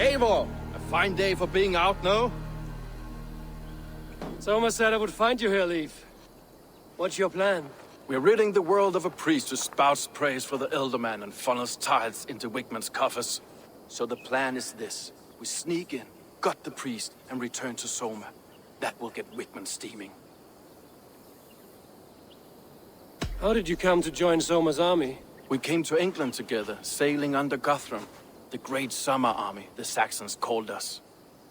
Eivor, a fine day for being out, no? Soma said I would find you here, Leif. What's your plan? We're ridding the world of a priest who spouts praise for the Elderman and funnels tithes into Wigman's coffers. So the plan is this. We sneak in, gut the priest, and return to Soma. That will get Wigman steaming. How did you come to join Soma's army? We came to England together, sailing under Guthrum. The Great Summer Army, the Saxons called us.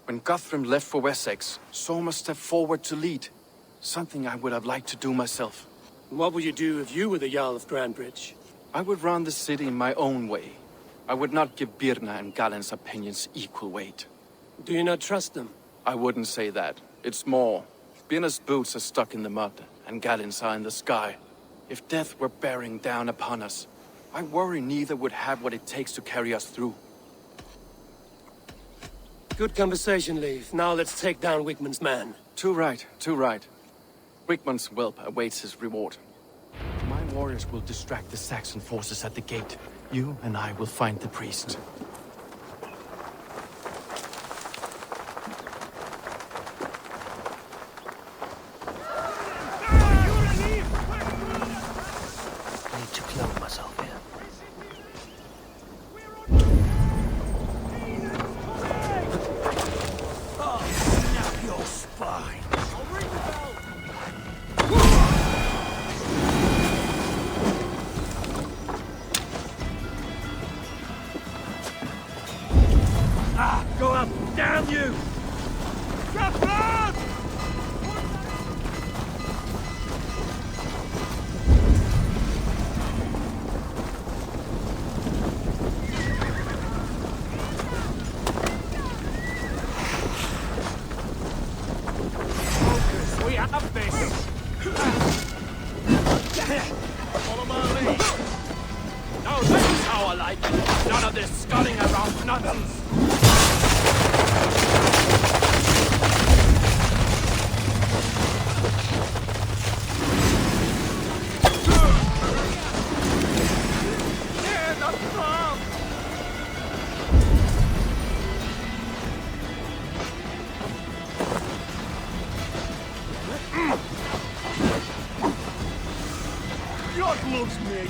When Guthrum left for Wessex, Soma stepped forward to lead. Something I would have liked to do myself. What would you do if you were the Jarl of Grandbridge? I would run the city in my own way. I would not give Birna and Galen's opinions equal weight. Do you not trust them? I wouldn't say that. It's more. Birna's boots are stuck in the mud, and Galen's are in the sky. If death were bearing down upon us, I worry neither would have what it takes to carry us through. Good conversation, Leif. Now let's take down Wigman's man. Too right, too right. Wigman's whelp awaits his reward. My warriors will distract the Saxon forces at the gate. You and I will find the priest. I need to clone myself here. Go up! Damn you! Focus! We have this! Follow my lead! Now that's how I like it! None of this sculling around nonsense! God loves me!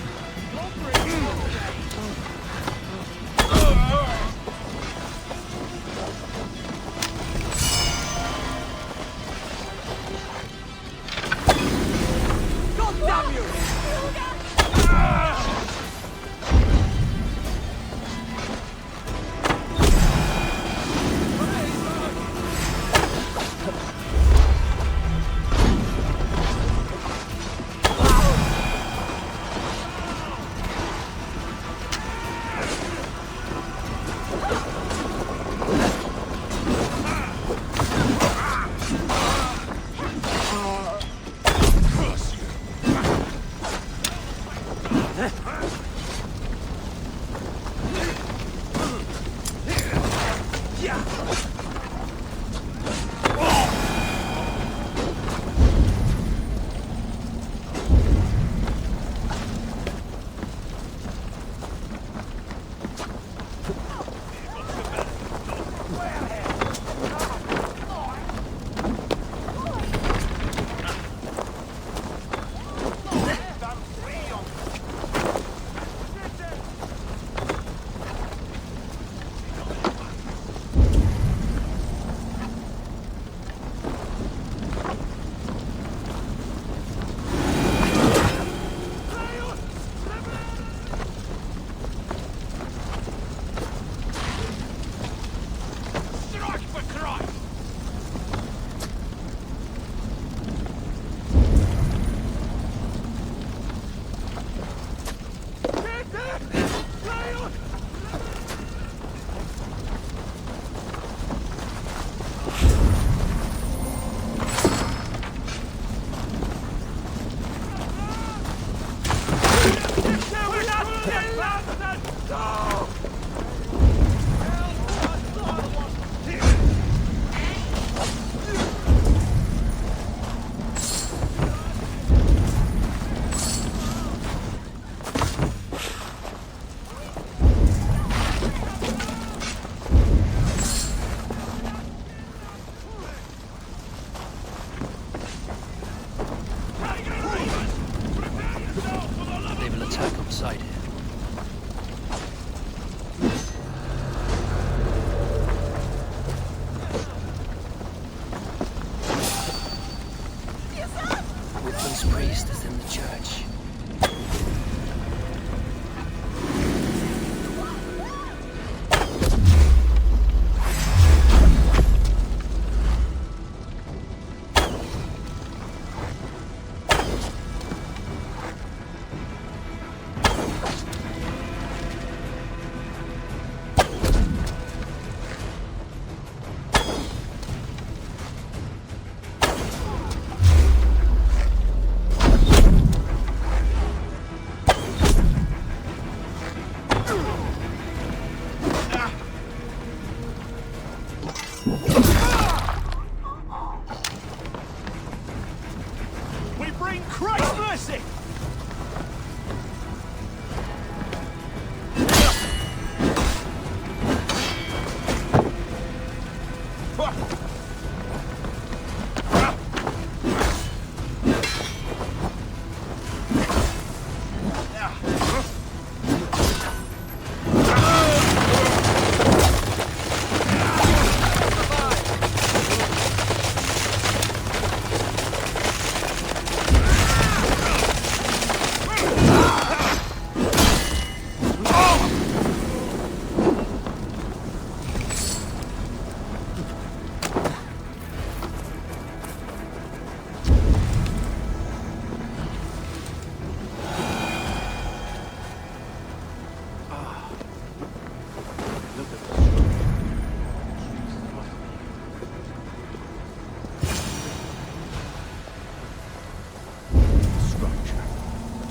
We bring Christ's mercy!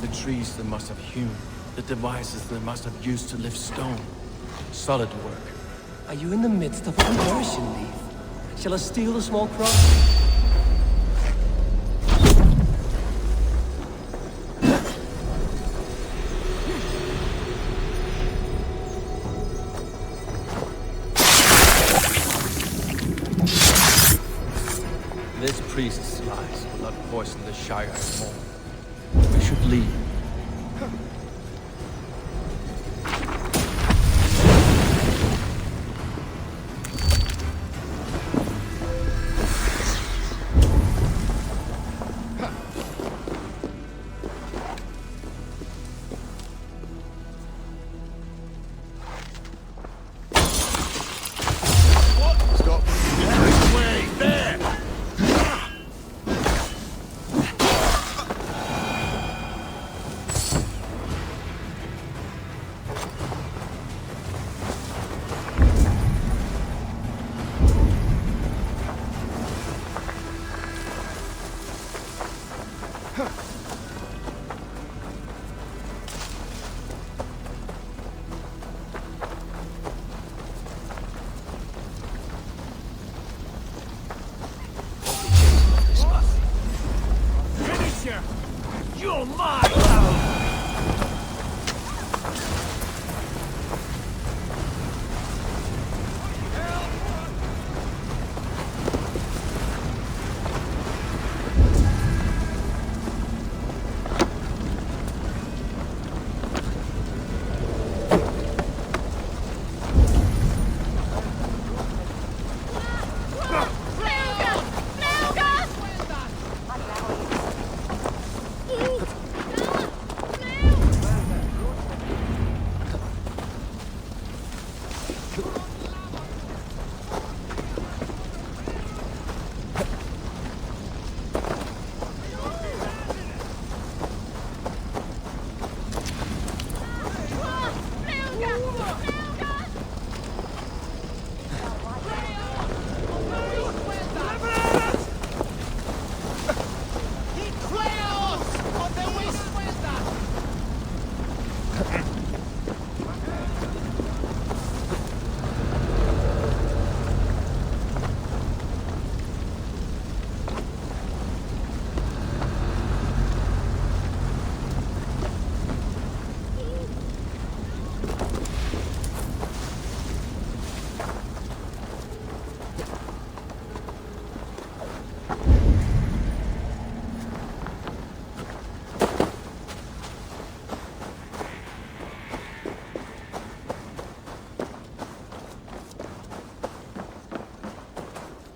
The trees they must have hewn, the devices they must have used to lift stone. Solid work. Are you in the midst of a conversion, Leaf? Shall I steal the small cross? This priest's lies will not poison the Shire anymore. We should leave. Stop. This way, there! Finisher! You're mine!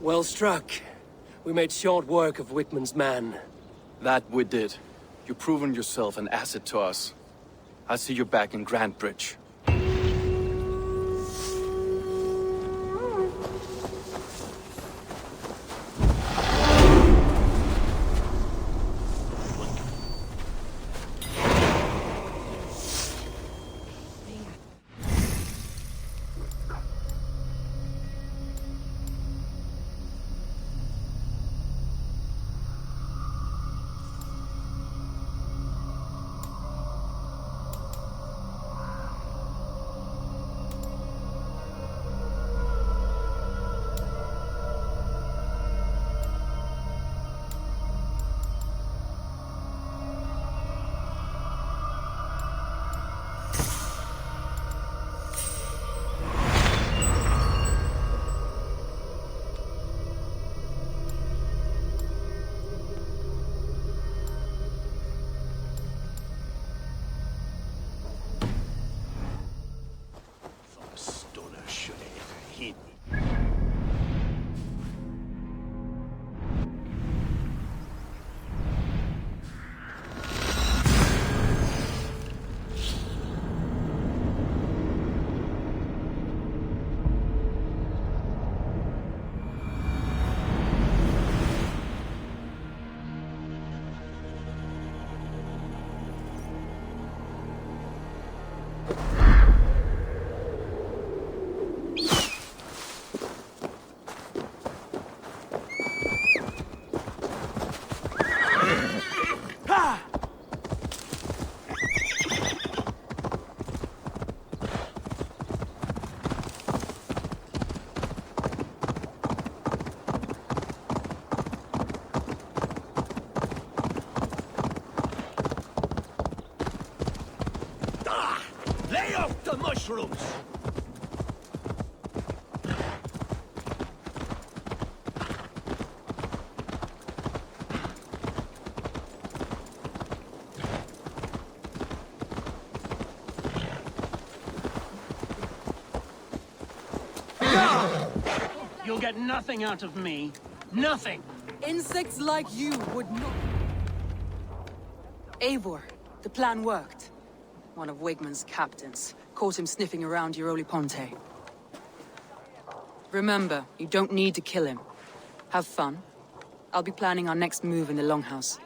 Well struck. We made short work of Wickman's man. That we did. You've proven yourself an asset to us. I'll see you back in Grantbridge. kid. Lay off the mushrooms! You'll get nothing out of me. Nothing! Insects like you would not... Eivor, the plan worked. One of Wigman's captains caught him sniffing around Euroli Ponte. Remember, you don't need to kill him. Have fun. I'll be planning our next move in the Longhouse.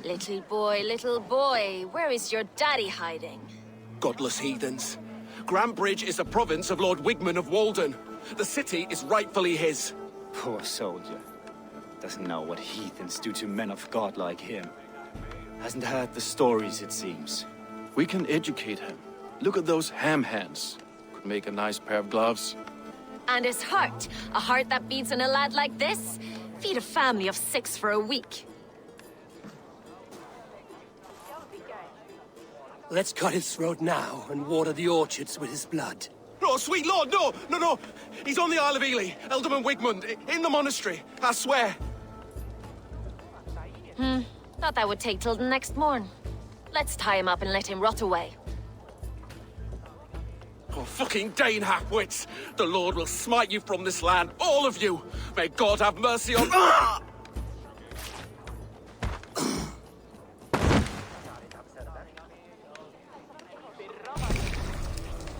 Little boy, where is your daddy hiding? Godless heathens. Grantbridge is a province of Lord Wigman of Walden. The city is rightfully his. Poor soldier. Doesn't know what heathens do to men of God like him. Hasn't heard the stories, it seems. We can educate him. Look at those ham hands. Could make a nice pair of gloves. And his heart, a heart that beats in a lad like this? Feed a family of 6 for a week. Let's cut his throat now and water the orchards with his blood. No, sweet lord, no, no, no. He's on the Isle of Ely, Ealdorman Wigmund, in the monastery, I swear. Thought that would take till the next morn. Let's tie him up and let him rot away. Oh, fucking Dane half-wits. The Lord will smite you from this land, all of you. May God have mercy on...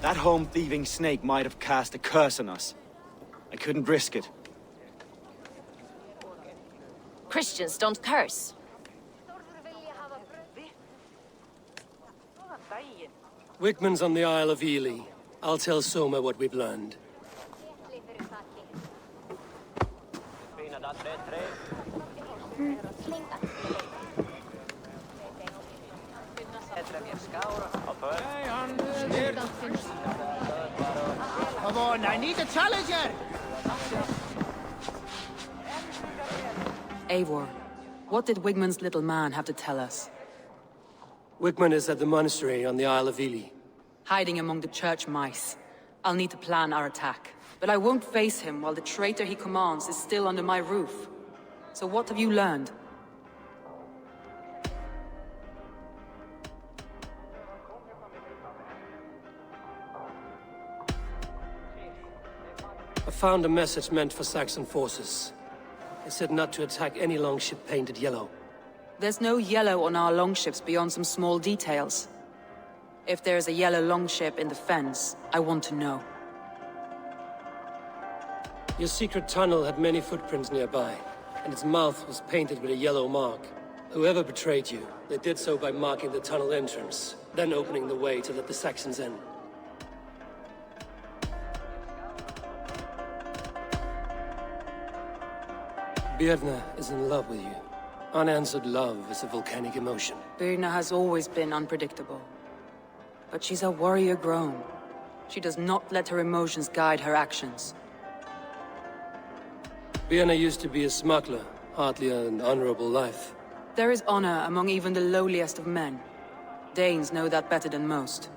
That home-thieving snake might have cast a curse on us. I couldn't risk it. Christians don't curse. Wigman's on the Isle of Ely. I'll tell Soma what we've learned. Come on, I need a challenger! Eivor, what did Wigman's little man have to tell us? Wigman is at the monastery on the Isle of Ely. Hiding among the church mice. I'll need to plan our attack. But I won't face him while the traitor he commands is still under my roof. So what have you learned? I found a message meant for Saxon forces. It said not to attack any longship painted yellow. There's no yellow on our longships beyond some small details. If there's a yellow longship in the fens, I want to know. Your secret tunnel had many footprints nearby, and its mouth was painted with a yellow mark. Whoever betrayed you, they did so by marking the tunnel entrance, then opening the way to let the Saxons in. Birna is in love with you. Unanswered love is a volcanic emotion. Birna has always been unpredictable. But she's a warrior grown. She does not let her emotions guide her actions. Birna used to be a smuggler, hardly an honorable life. There is honor among even the lowliest of men. Danes know that better than most.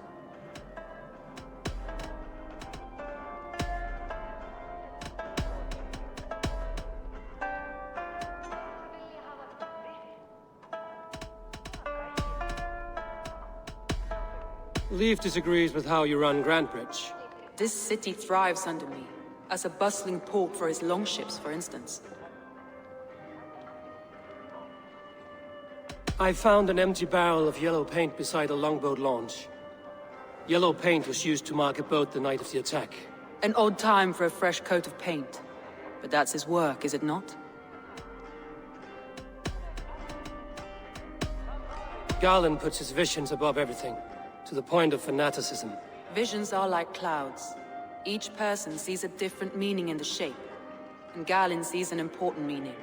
Leaf disagrees with how you run Grantbridge. This city thrives under me, as a bustling port for his longships, for instance. I found an empty barrel of yellow paint beside a longboat launch. Yellow paint was used to mark a boat the night of the attack. An odd time for a fresh coat of paint. But that's his work, is it not? Garland puts his visions above everything, to the point of fanaticism. Visions are like clouds. Each person sees a different meaning in the shape, and Garland sees an important meaning.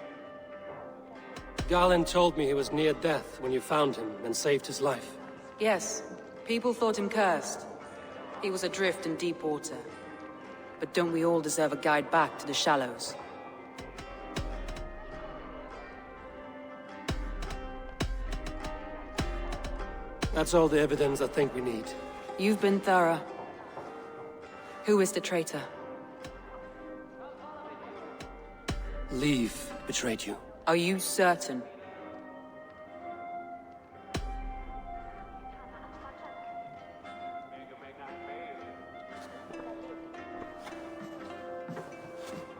Garland told me he was near death when you found him and saved his life. Yes, people thought him cursed. He was adrift in deep water. But don't we all deserve a guide back to the shallows? That's all the evidence I think we need. You've been thorough. Who is the traitor? Leaf betrayed you. Are you certain?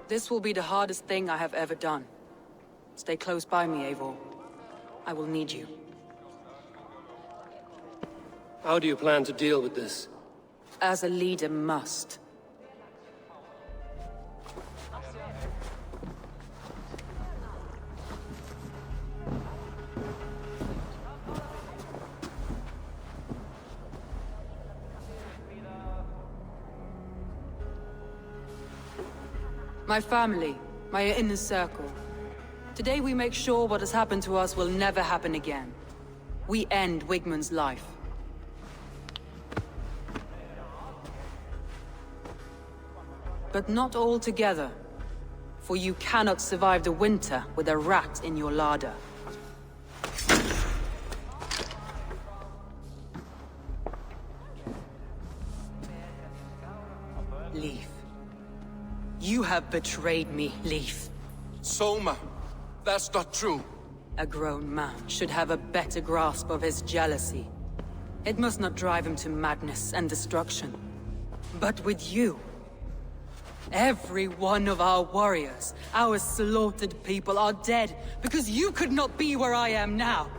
This will be the hardest thing I have ever done. Stay close by me, Eivor. I will need you. How do you plan to deal with this? As a leader must. My family, my inner circle. Today we make sure what has happened to us will never happen again. We end Wigmund's life. But not all together. For you cannot survive the winter with a rat in your larder. Leaf. You have betrayed me, Leaf. Soma, that's not true. A grown man should have a better grasp of his jealousy. It must not drive him to madness and destruction. But with you, every one of our warriors, our slaughtered people are dead because you could not be where I am now.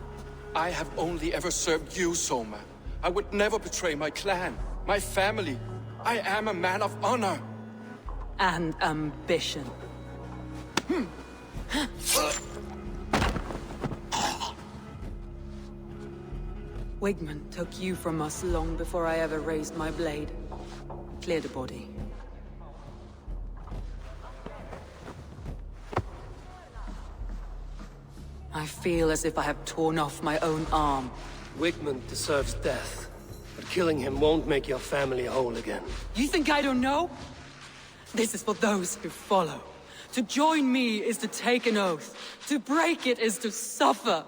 I have only ever served you, Soma. I would never betray my clan, my family. I am a man of honor. And ambition. Wigmund took you from us long before I ever raised my blade. Clear the body. I feel as if I have torn off my own arm. Wigmund deserves death, but killing him won't make your family whole again. You think I don't know? This is for those who follow. To join me is to take an oath. To break it is to suffer.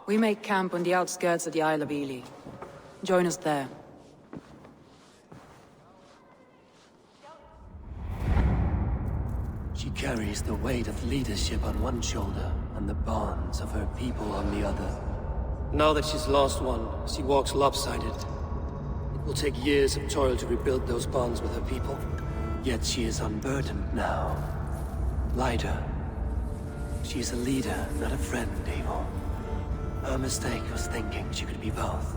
We make camp on the outskirts of the Isle of Ely. Join us there. She carries the weight of leadership on one shoulder and the bonds of her people on the other. Now that she's lost one, she walks lopsided. It will take years of toil to rebuild those bonds with her people. Yet she is unburdened now. Lighter. She is a leader, not a friend, Eivor. Her mistake was thinking she could be both.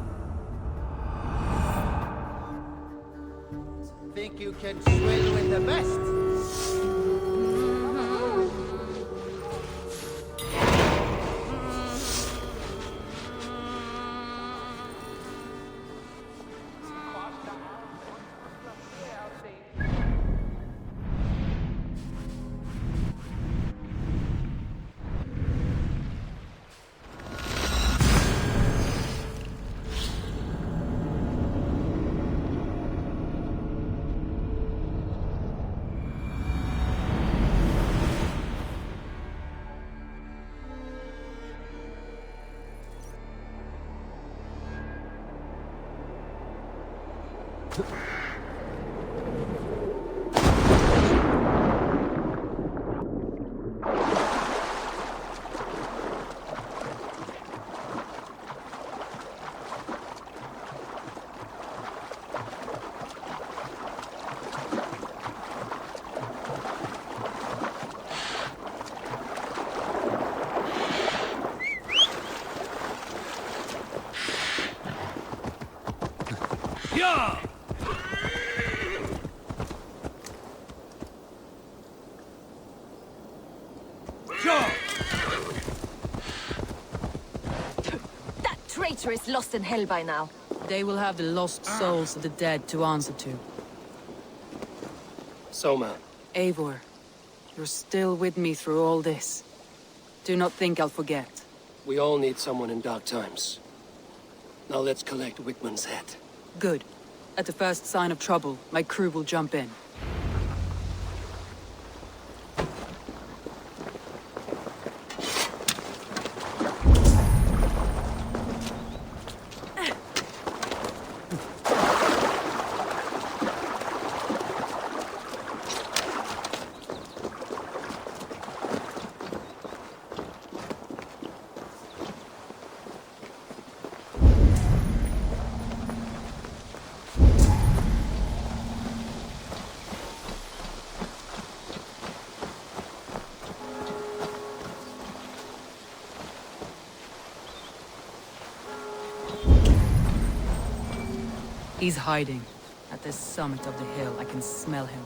Think you can swim with the best? traitor is lost in hell by now. They will have the lost souls of the dead to answer to. Soma, Eivor, you're still with me through all this. Do not think I'll forget. we all need someone in dark times. Now let's collect Wickman's head. Good. At the first sign of trouble, my crew will jump in. He's hiding. At the summit of the hill, I can smell him.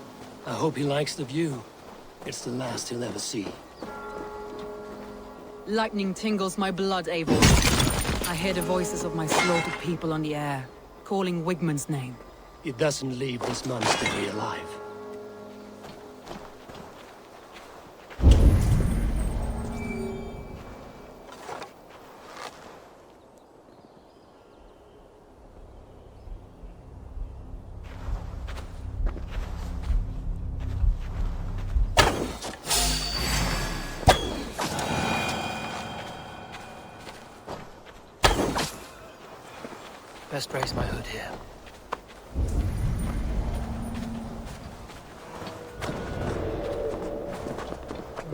I hope he likes the view. It's the last he'll ever see. Lightning tingles my blood, Eivor. I hear the voices of my slaughtered people on the air, calling Wigmund's name. He doesn't leave this monastery alive. Best raise my hood here.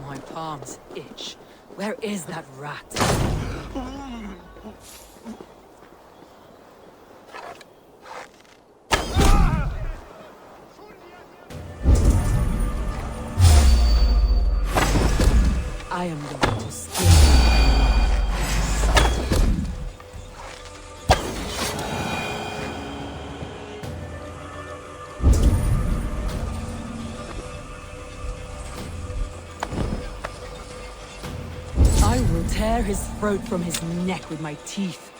My palms itch. Where is that rat? I am going to skin him. I will tear his throat from his neck with my teeth.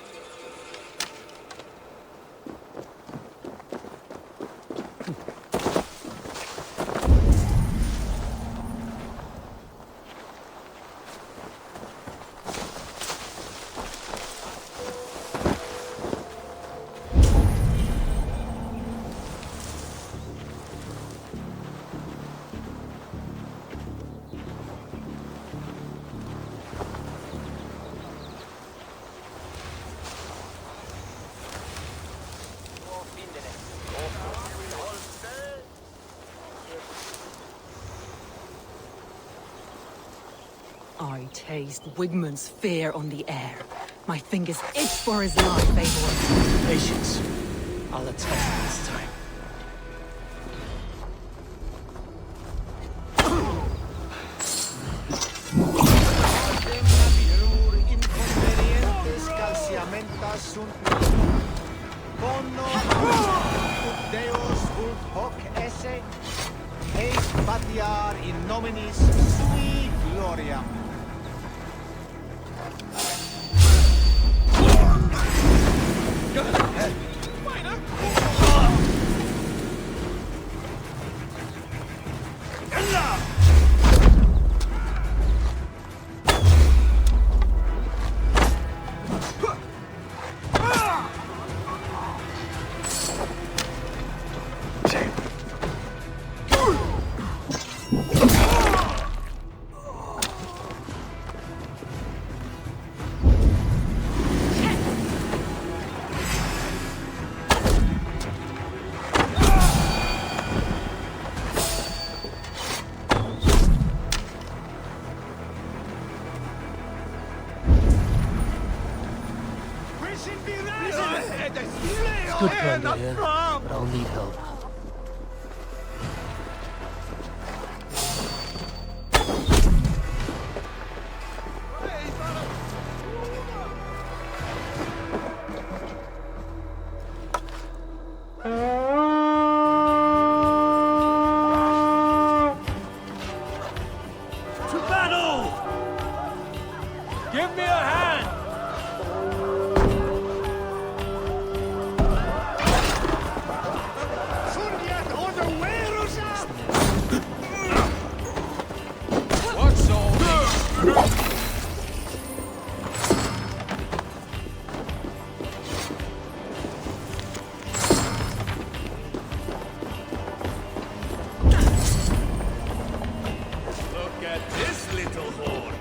I taste Wigmund's fear on the air. My fingers itch for his life, Eivor. Patience. I'll attack this time. Inconvenientes calciamentas sunt Bono ut Deus vult hoc esse eis patiar in nominis sui gloriam. It's good plunder here, but I'll need help. To battle! Give me a hand! at this little horde.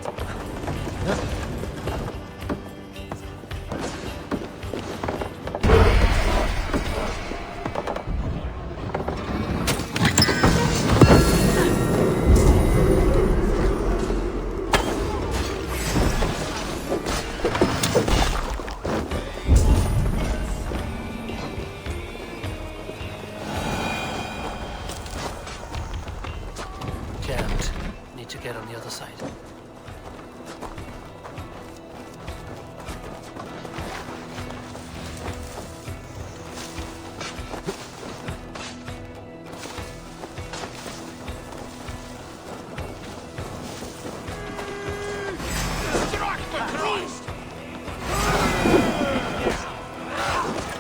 Jammed. Need to get on the other side.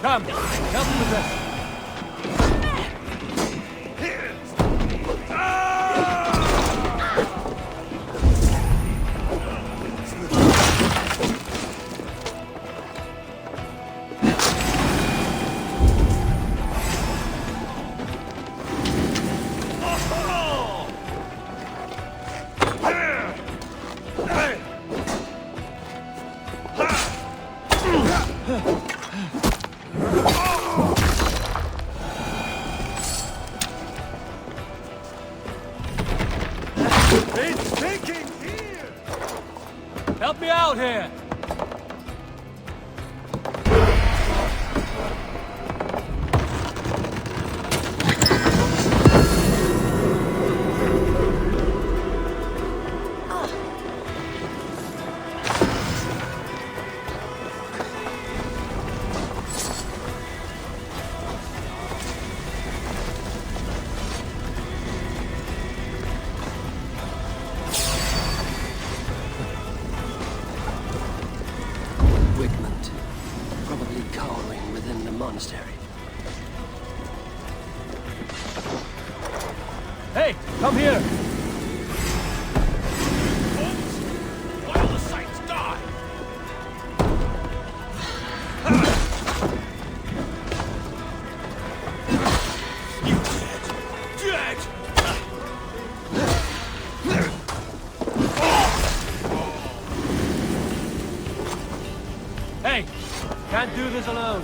Come, help me with this. It's taking here! Help me out here! Wigmund. Probably cowering within the monastery. Hey, come here! While the saints die! You dead! Dead! Hey! Can't do this alone.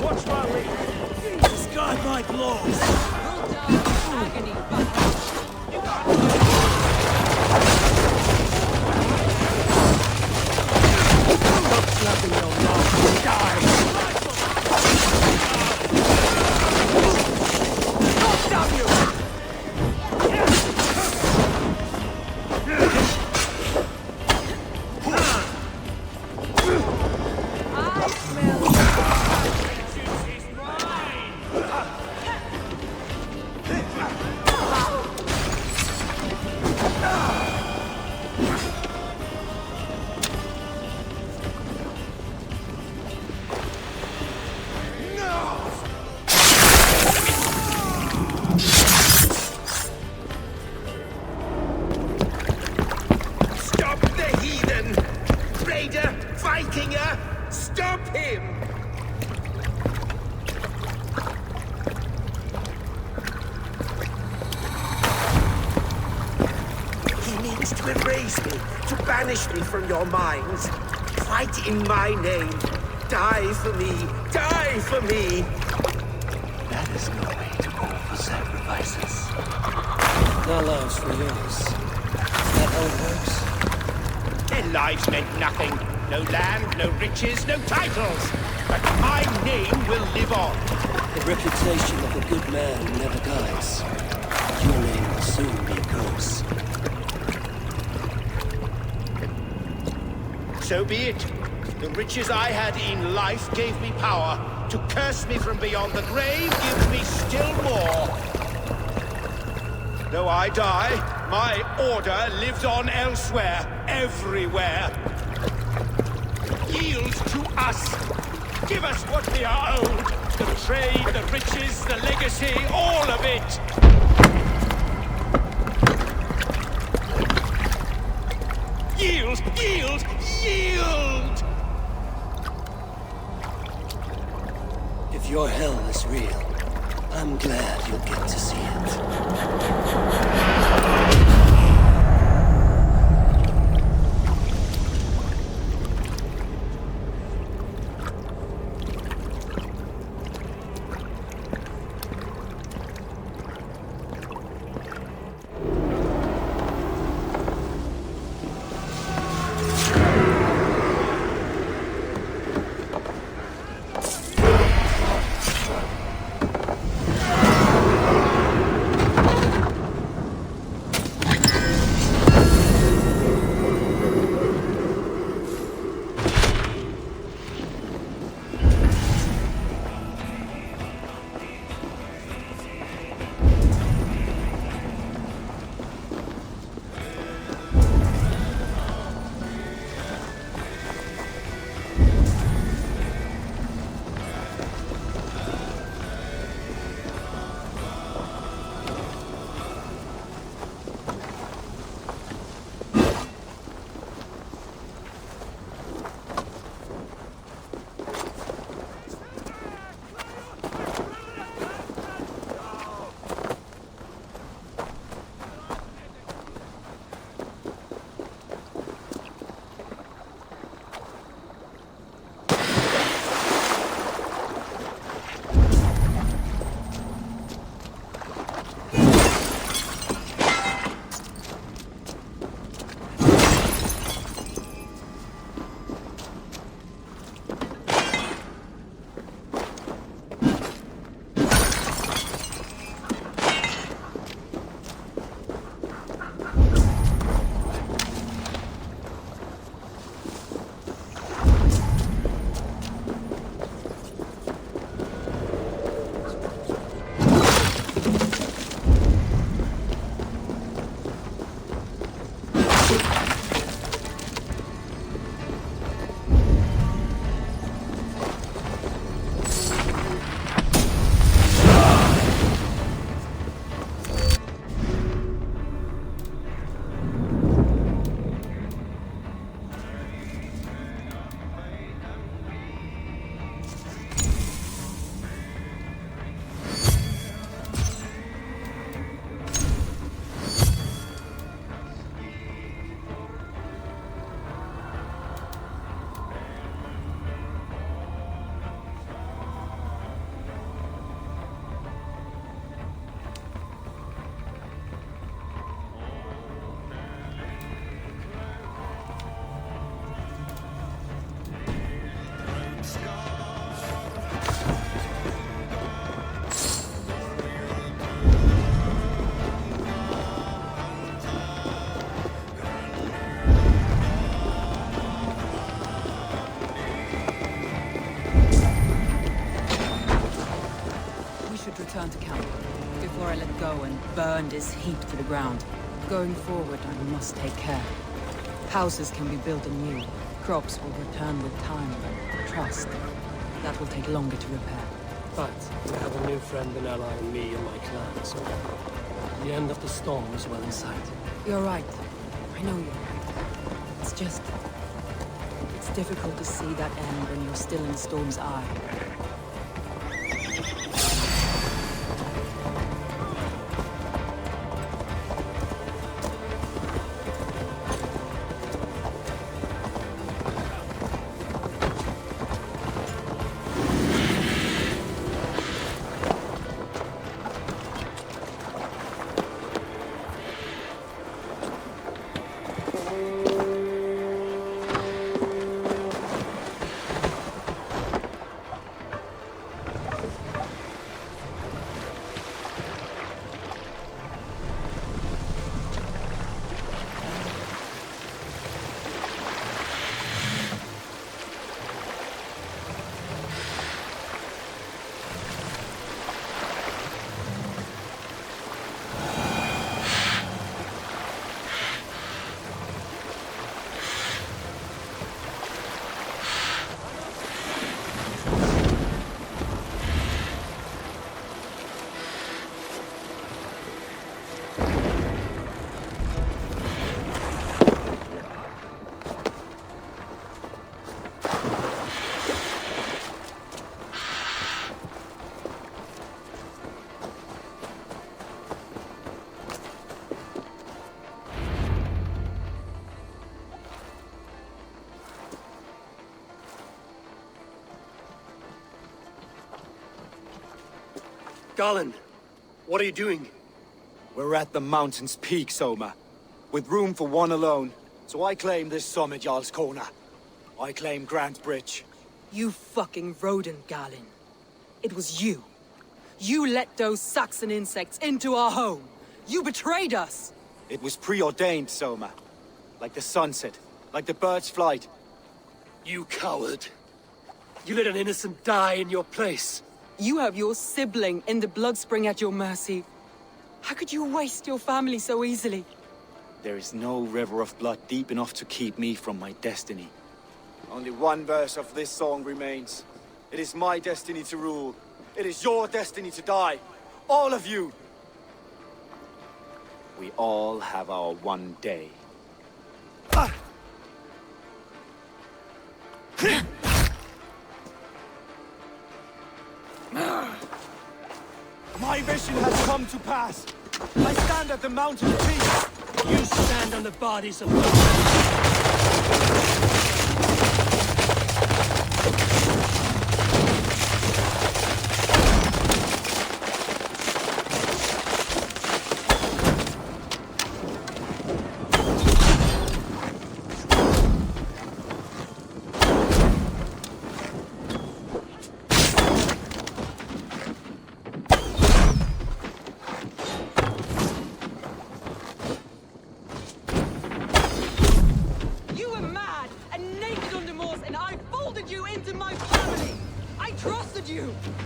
Watch my lead! Discard my blows! Slapping your mouth. Die! Damn you! Stop the heathen! Raider! Vikinger! Stop him! He needs to erase me, to banish me from your minds. Fight in my name. Die for me! Die for me! That is no way to offer sacrifices. Their lives for yours. Is that how it works? Their lives meant nothing. No land, no riches, no titles. But my name will live on. The reputation of a good man never dies. Your name will soon be a curse. So be it. The riches I had in life gave me power. To curse me from beyond the grave gives me still more. Though I die, my order lives on elsewhere, everywhere. Yield to us. Give us what we are owed. The trade, the riches, the legacy, all of it. Yield! Yield! Yield! If your hell is real, I'm glad you'll get to see it. Return to camp before I let go and burn this heap to the ground. Going forward, I must take care. Houses can be built anew. Crops will return with time. Trust. That will take longer to repair. But you have a new friend and ally in me and my clan, so the end of the storm is well in sight. You're right. I know you're right. It's just... it's difficult to see that end when you're still in the storm's eye. Garland, what are you doing? We're at the mountain's peak, Soma. With room for one alone. So I claim this summit, Jarl's Corner. I claim Grant Bridge. You fucking rodent, Galen. It was you. You let those Saxon insects into our home. You betrayed us. It was preordained, Soma. Like the sunset, like the bird's flight. You coward. You let an innocent die in your place. You have your sibling in the Bloodspring at your mercy. How could you waste your family so easily? There is no river of blood deep enough to keep me from my destiny. Only one verse of this song remains. It is my destiny to rule. It is your destiny to die. All of you. We all have our one day. My vision has come to pass. I stand at the mountain peak. You stand on the bodies of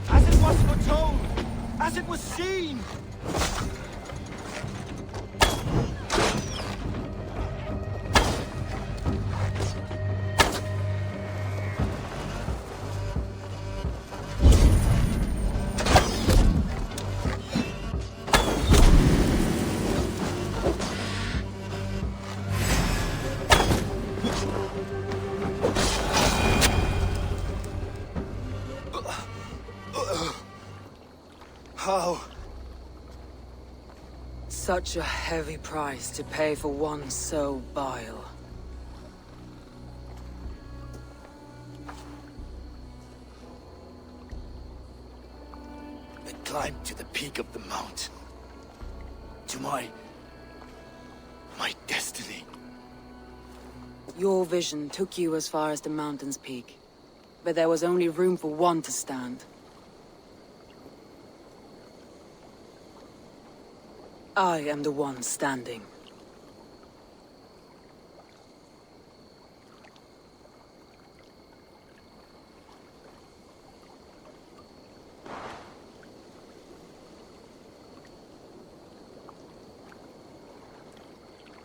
As it was foretold, as it was seen. How? Such a heavy price to pay for one so vile. I climbed to the peak of the mountain. To my destiny. Your vision took you as far as the mountain's peak. But there was only room for one to stand. I am the one standing.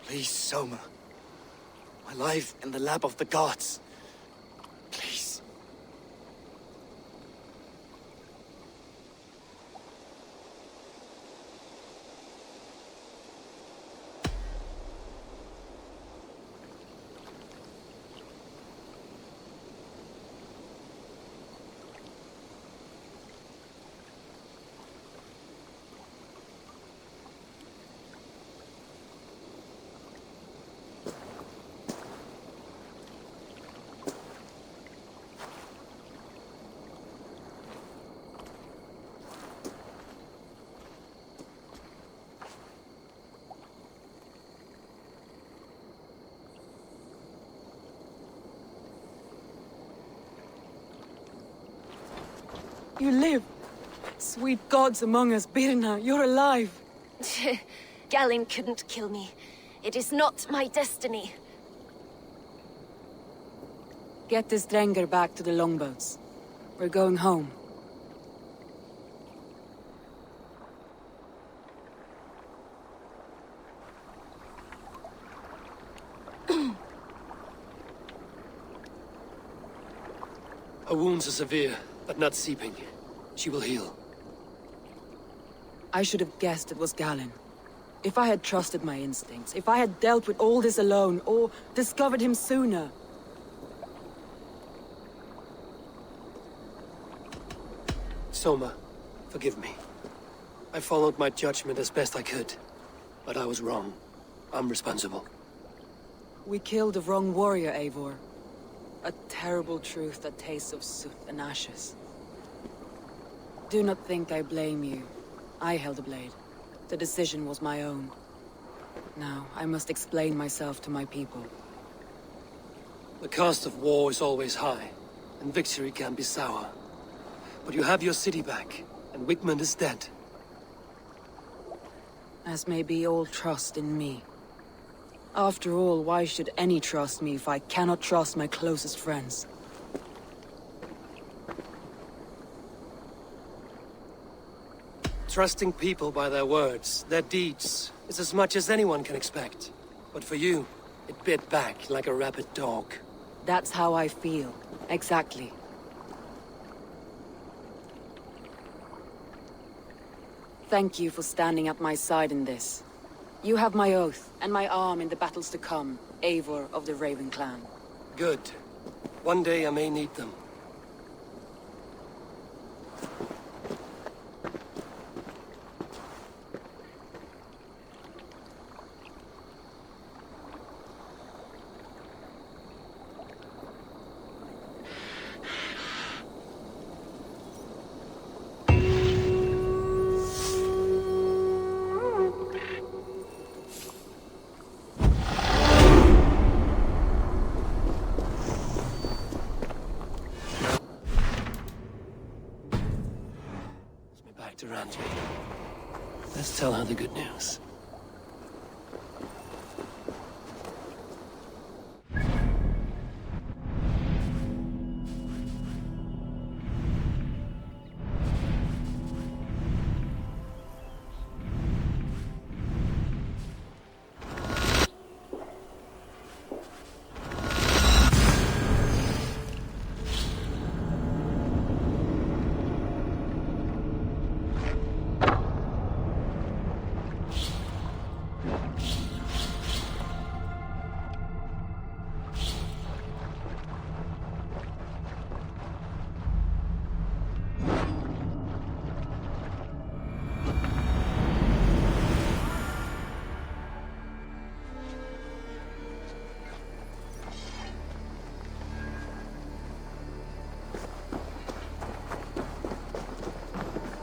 Please, Soma. My life in the lap of the gods. Please. You live! Sweet gods among us, Birna, you're alive! Galen couldn't kill me. It is not my destiny. Get this Drenger back to the longboats. We're going home. Her wounds are severe, but not seeping. She will heal. I should have guessed it was Galen. If I had trusted my instincts, if I had dealt with all this alone, or discovered him sooner. Soma, forgive me. I followed my judgment as best I could. But I was wrong. I'm responsible. We killed the wrong warrior, Eivor. A terrible truth that tastes of soot and ashes. Do not think I blame you. I held a blade. The decision was my own. Now, I must explain myself to my people. The cost of war is always high, and victory can be sour. But you have your city back, and Wigmund is dead. As may be all trust in me. After all, why should any trust me if I cannot trust my closest friends? Trusting people by their words, their deeds, is as much as anyone can expect. But for you, it bit back like a rabid dog. That's how I feel. Exactly. Thank you for standing at my side in this. You have my oath, and my arm in the battles to come, Eivor of the Raven Clan. Good. One day I may need them. To Randvi. Let's tell her the good news.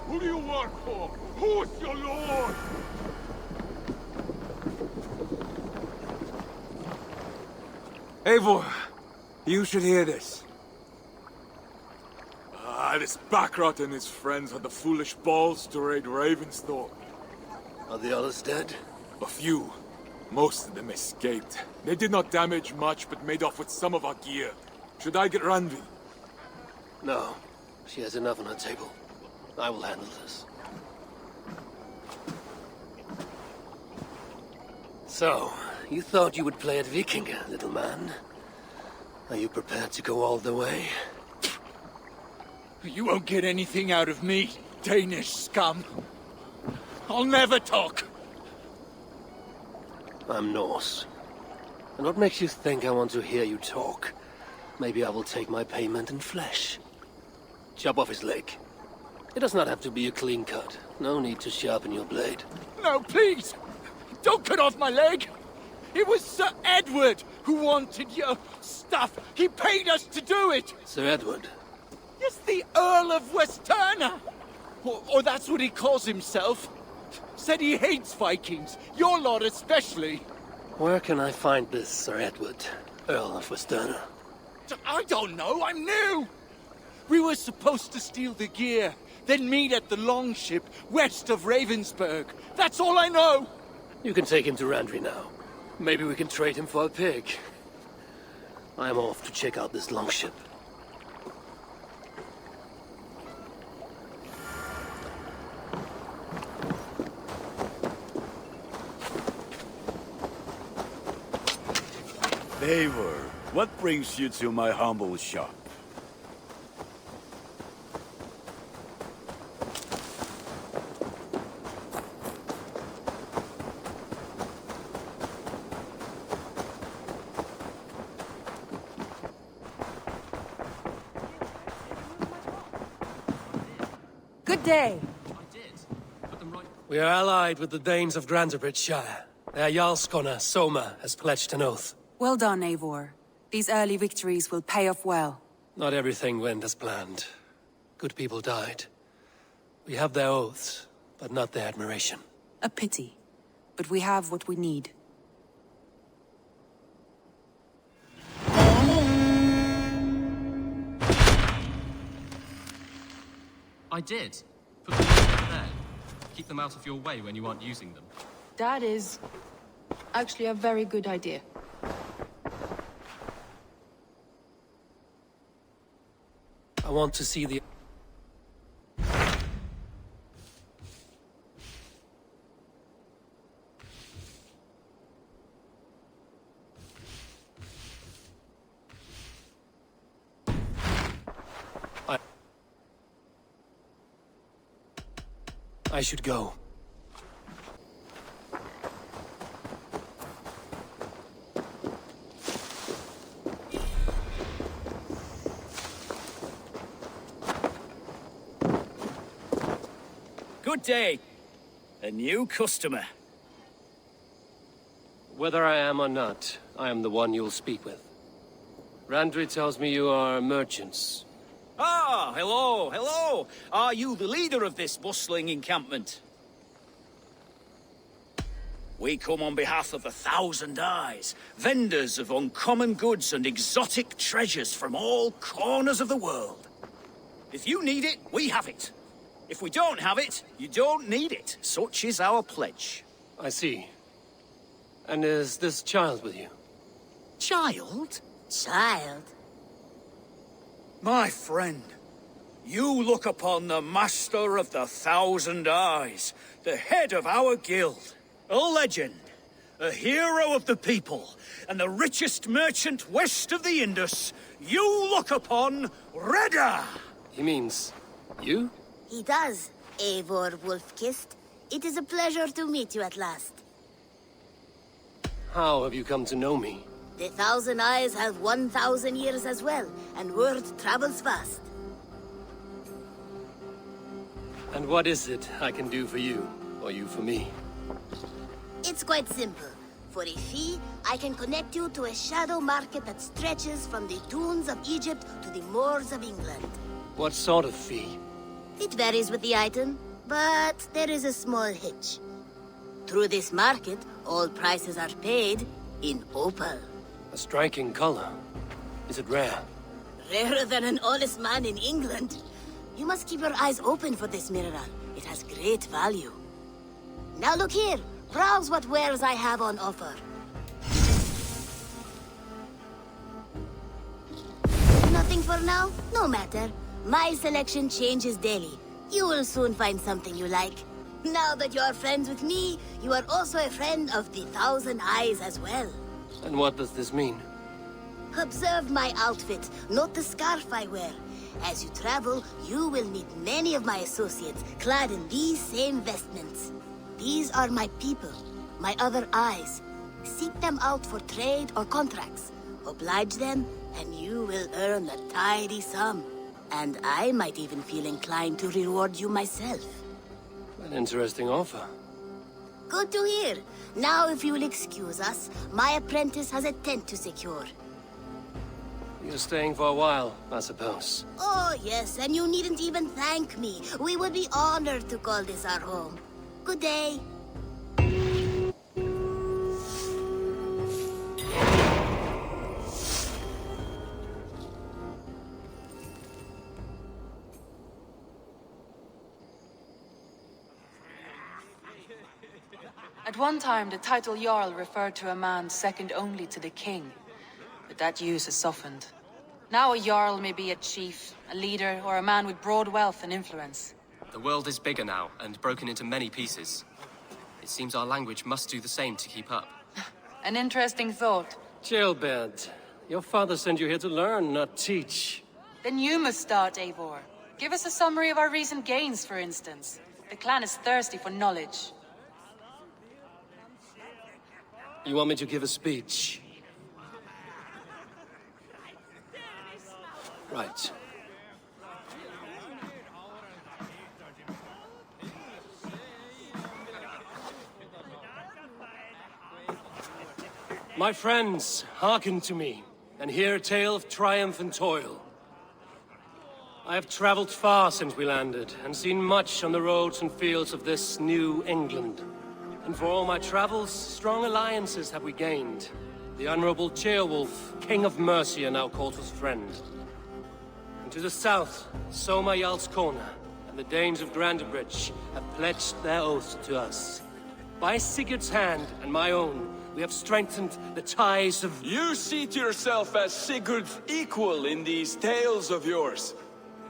Who do you work for? Who's your lord? Eivor, you should hear this. This Backrot and his friends had the foolish balls to raid Ravensthorpe. Are the others dead? A few. Most of them escaped. They did not damage much, but made off with some of our gear. Should I get Randvi? No. She has enough on her table. I will handle this. So, you thought you would play at Vikinga, little man? Are you prepared to go all the way? You won't get anything out of me, Danish scum. I'll never talk. I'm Norse. And what makes you think I want to hear you talk? Maybe I will take my payment in flesh. Chop off his leg. It does not have to be a clean cut. No need to sharpen your blade. No, please! Don't cut off my leg! It was Sir Edward who wanted your stuff. He paid us to do it! Sir Edward? Yes, the Earl of Westerna! Or that's what he calls himself. Said he hates Vikings, your lot especially. Where can I find this Sir Edward, Earl of Westerna? I don't know, I'm new! We were supposed to steal the gear, then meet at the longship west of Ravensburg. That's all I know! You can take him to Randvi now. Maybe we can trade him for a pig. I am off to check out this longship. Eivor, what brings you to my humble shop? Good day. We are allied with the Danes of Grantebridgeshire. Their Jarl Skona, Soma, has pledged an oath. Well done, Eivor. These early victories will pay off well. Not everything went as planned. Good people died. We have their oaths, but not their admiration. A pity. But we have what we need. I did. Put them over there. Keep them out of your way when you aren't using them. That is actually a very good idea. I want to see the... I should go. Good day. A new customer. Whether I am or not, I am the one you'll speak with. Randri tells me you are merchants. Ah, hello, hello. Are you the leader of this bustling encampment? We come on behalf of 1,000 Eyes, vendors of uncommon goods and exotic treasures from all corners of the world. If you need it, we have it. If we don't have it, you don't need it. Such is our pledge. I see. And is this child with you? Child? Child? My friend, you look upon the master of the 1,000 Eyes, the head of our guild, a legend, a hero of the people, and the richest merchant west of the Indus. You look upon Reda! He means you? He does, Eivor Wolfkist. It is a pleasure to meet you at last. How have you come to know me? The 1,000 Eyes have 1,000 years as well, and word travels fast. And what is it I can do for you, or you for me? It's quite simple. For a fee, I can connect you to a shadow market that stretches from the dunes of Egypt to the moors of England. What sort of fee? It varies with the item, but there is a small hitch. Through this market, all prices are paid in opal. A striking color. Is it rare? Rarer than an honest man in England. You must keep your eyes open for this mineral. It has great value. Now look here. Browse what wares I have on offer. Nothing for now? No matter. My selection changes daily. You will soon find something you like. Now that you are friends with me, you are also a friend of the 1,000 Eyes as well. And what does this mean? Observe my outfit, note the scarf I wear. As you travel, you will meet many of my associates, clad in these same vestments. These are my people, my other eyes. Seek them out for trade or contracts. Oblige them, and you will earn a tidy sum. And I might even feel inclined to reward you myself. An interesting offer. Good to hear. Now, if you will excuse us, my apprentice has a tent to secure. You're staying for a while, I suppose. Oh, yes, and you needn't even thank me. We would be honored to call this our home. Good day. At one time, the title Jarl referred to a man second only to the king. But that use has softened. Now a Jarl may be a chief, a leader, or a man with broad wealth and influence. The world is bigger now, and broken into many pieces. It seems our language must do the same to keep up. An interesting thought. Jailbird, your father sent you here to learn, not teach. Then you must start, Eivor. Give us a summary of our recent gains, for instance. The clan is thirsty for knowledge. You want me to give a speech? Right. My friends, hearken to me, and hear a tale of triumph and toil. I have traveled far since we landed, and seen much on the roads and fields of this new England. And for all my travels, strong alliances have we gained. The Honorable Ceolwulf, King of Mercia, now calls us friend. And to the south, Soma Jarl's Corner, and the Danes of Grandebridge have pledged their oath to us. By Sigurd's hand and my own, we have strengthened the ties of... You seat yourself as Sigurd's equal in these tales of yours.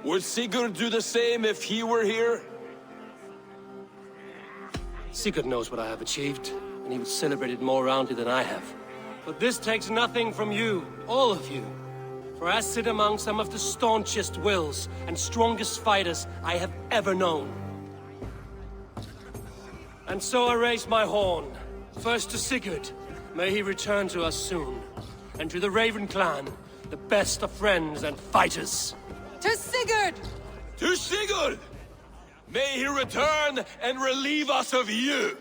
Would Sigurd do the same if he were here? Sigurd knows what I have achieved, and he would celebrate it more roundly than I have. But this takes nothing from you, all of you. For I sit among some of the staunchest wills and strongest fighters I have ever known. And so I raise my horn, first to Sigurd, may he return to us soon, and to the Raven clan, the best of friends and fighters. To Sigurd! To Sigurd! May he return and relieve us of you!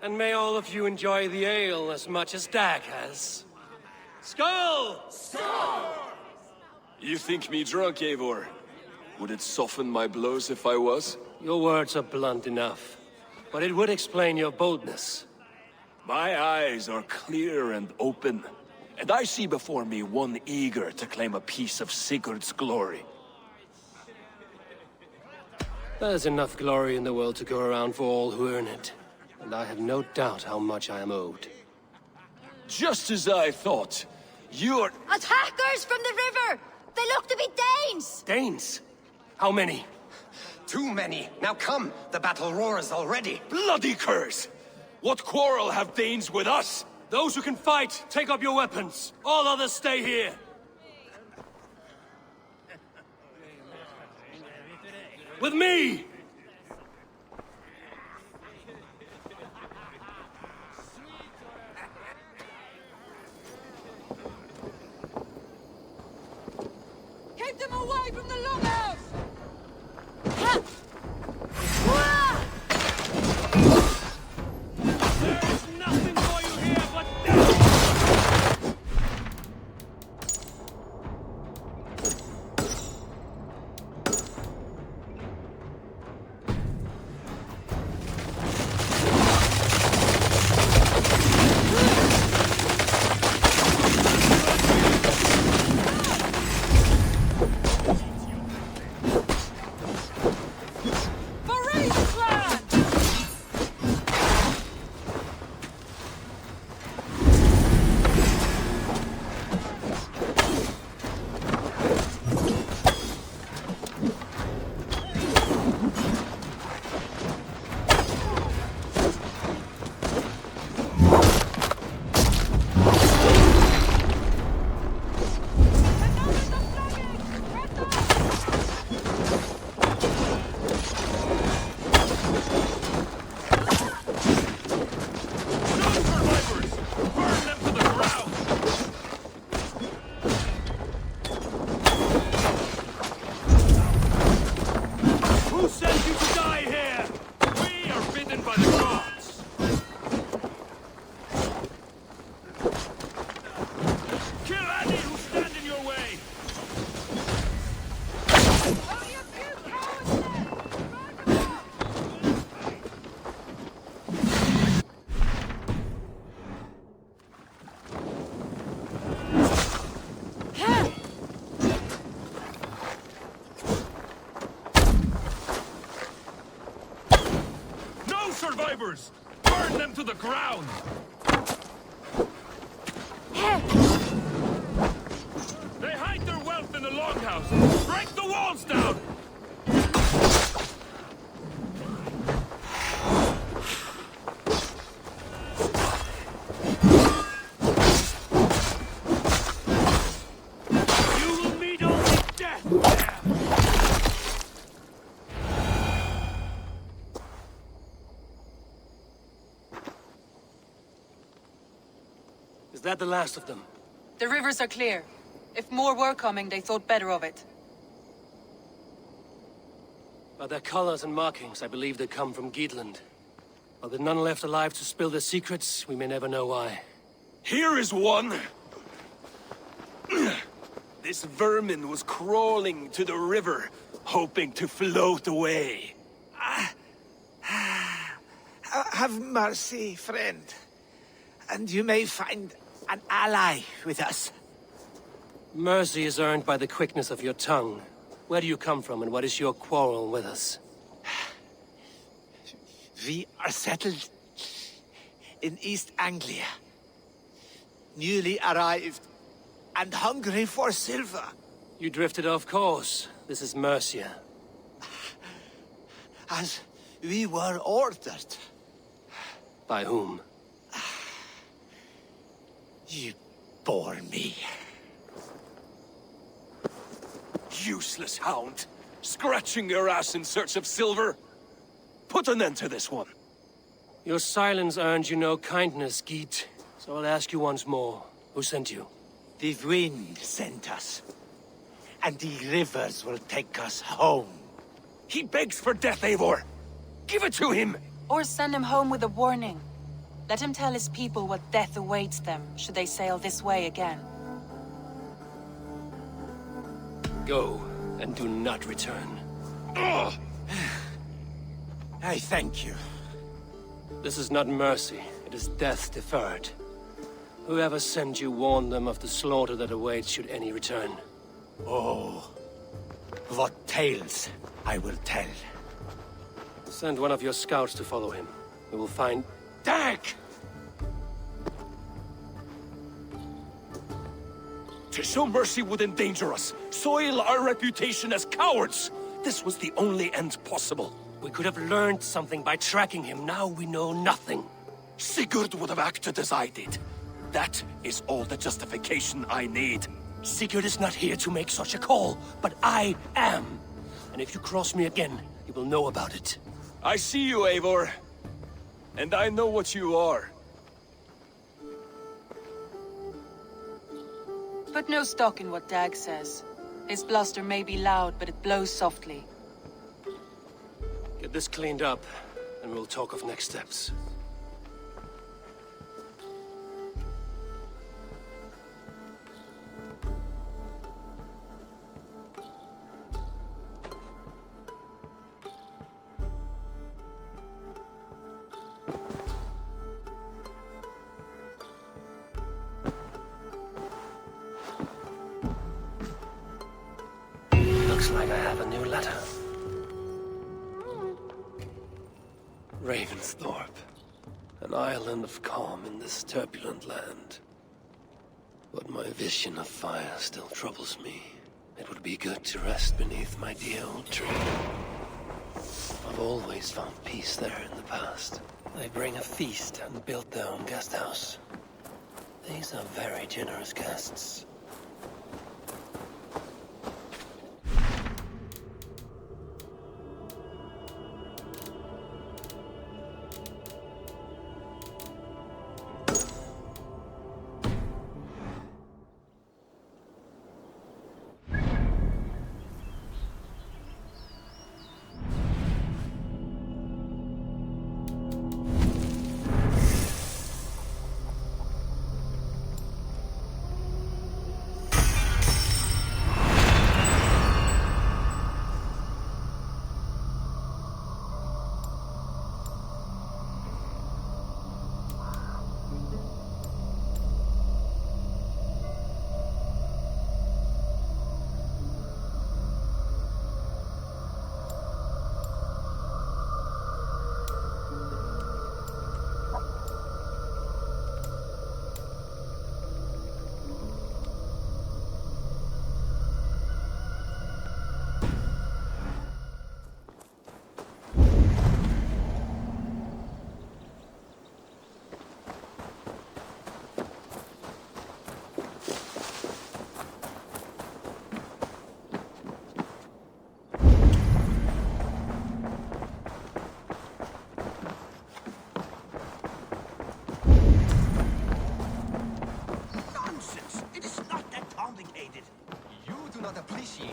And may all of you enjoy the ale as much as Dag has. Skull! Skull! You think me drunk, Eivor? Would it soften my blows if I was? Your words are blunt enough, but it would explain your boldness. My eyes are clear and open, and I see before me one eager to claim a piece of Sigurd's glory. There's enough glory in the world to go around for all who earn it, and I have no doubt how much I am owed. Just as I thought. You're... Attackers from the river! They look to be Danes! Danes? How many? Too many. Now come, the battle roars already. Bloody curse! What quarrel have Danes with us? Those who can fight, take up your weapons. All others stay here. With me! Keep them away from the longhouse! There is nothing for you here but death! Survivors! Burn them to the ground! They hide their wealth in the longhouse! Break the walls down! You will meet only death there! Is that the last of them? The rivers are clear. If more were coming, they thought better of it. By their colors and markings, I believe they come from Geatland. While there's none left alive to spill their secrets, we may never know why. Here is one! This vermin was crawling to the river, hoping to float away. Have mercy, friend. And you may find an ally with us. Mercy is earned by the quickness of your tongue. Where do you come from, and what is your quarrel with us? We are settled in East Anglia. Newly arrived and hungry for silver. You drifted off course. This is Mercia. As we were ordered. By whom? You bore me. Useless hound! Scratching your ass in search of silver! Put an end to this one! Your silence earned you no kindness, Geet. So I'll ask you once more. Who sent you? The wind sent us. And the rivers will take us home. He begs for death, Eivor! Give it to him! Or send him home with a warning. Let him tell his people what death awaits them, should they sail this way again. Go, and do not return. Ugh. I thank you. This is not mercy, it is death deferred. Whoever sent you warned them of the slaughter that awaits should any return. Oh, what tales I will tell. Send one of your scouts to follow him. We will find... Dag! To show mercy would endanger us, soil our reputation as cowards. This was the only end possible. We could have learned something by tracking him. Now we know nothing. Sigurd would have acted as I did. That is all the justification I need. Sigurd is not here to make such a call, but I am. And if you cross me again, you will know about it. I see you, Eivor. And I know what you are. Put no stock in what Dag says. His bluster may be loud, but it blows softly. Get this cleaned up, and we'll talk of next steps. Looks like I have a new letter. Ravensthorpe. An island of calm in this turbulent land. But my vision of fire still troubles me. It would be good to rest beneath my dear old tree. I've always found peace there in the past. They bring a feast and build their own guest house. These are very generous guests.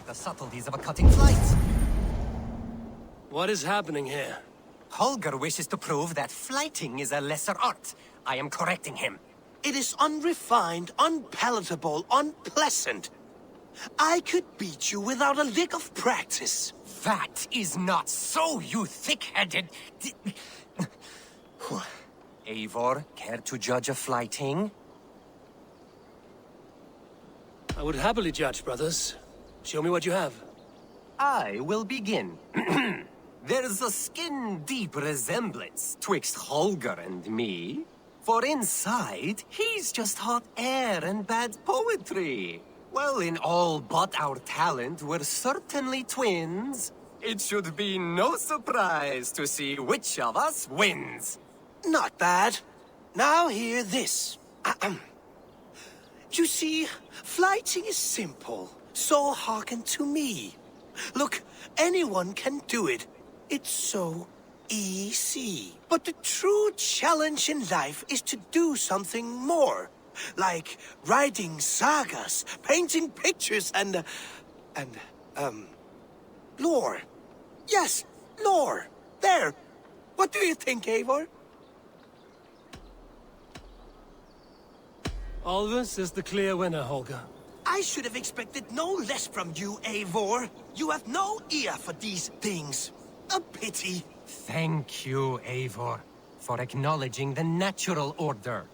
The subtleties of a cutting flight. What is happening here? Holger wishes to prove that flighting is a lesser art. I am correcting him. It is unrefined, unpalatable, unpleasant. I could beat you without a lick of practice. That is not so, you thick-headed... Eivor, care to judge a flyting? I would happily judge, brothers. Show me what you have. I will begin. There's a skin-deep resemblance twixt Holger and me. For inside, he's just hot air and bad poetry. Well, in all but our talent, we're certainly twins. It should be no surprise to see which of us wins. Not bad. Now hear this. You see, flyting is simple, so hearken to me. Look, anyone can do it. It's so easy. But the true challenge in life is to do something more. Like writing sagas, painting pictures, and lore. Yes, lore. There. What do you think, Eivor? Alvis is the clear winner, Holger. I should have expected no less from you, Eivor. You have no ear for these things. A pity. Thank you, Eivor, for acknowledging the natural order.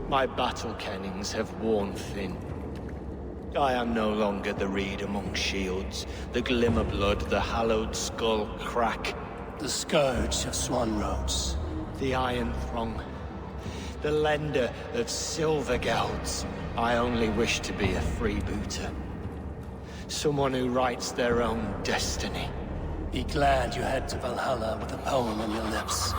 My battle kennings have worn thin. I am no longer the reed among shields, the glimmer blood, the hallowed skull crack. The scourge of Swan Roads. The iron throng. The lender of silver gelds. I only wish to be a freebooter. Someone who writes their own destiny. Be glad you head to Valhalla with a poem on your lips.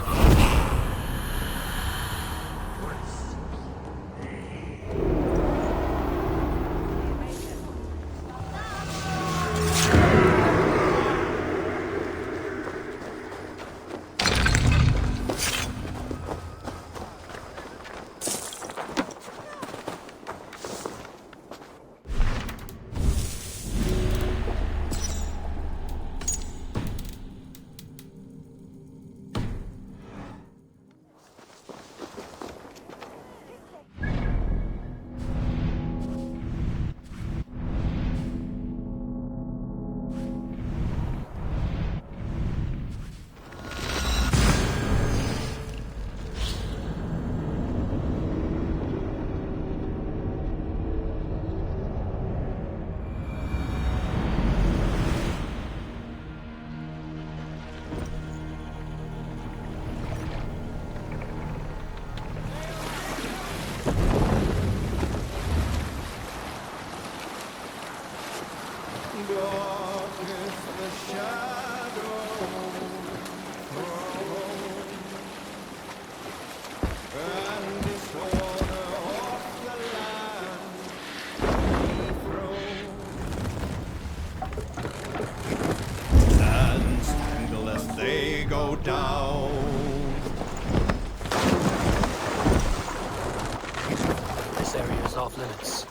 down. This area is off limits.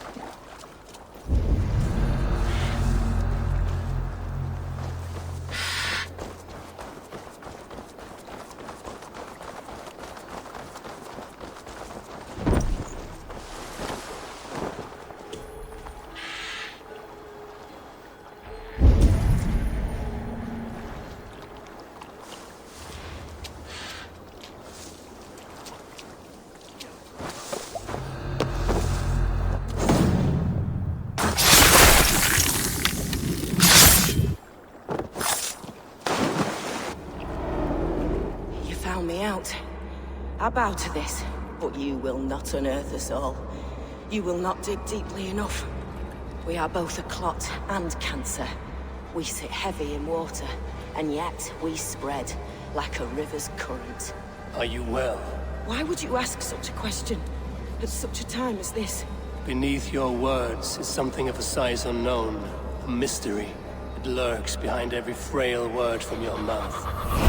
I bow to this, but you will not unearth us all. You will not dig deeply enough. We are both a clot and cancer. We sit heavy in water, and yet we spread like a river's current. Are you well? Why would you ask such a question at such a time as this? Beneath your words is something of a size unknown, a mystery. It lurks behind every frail word from your mouth.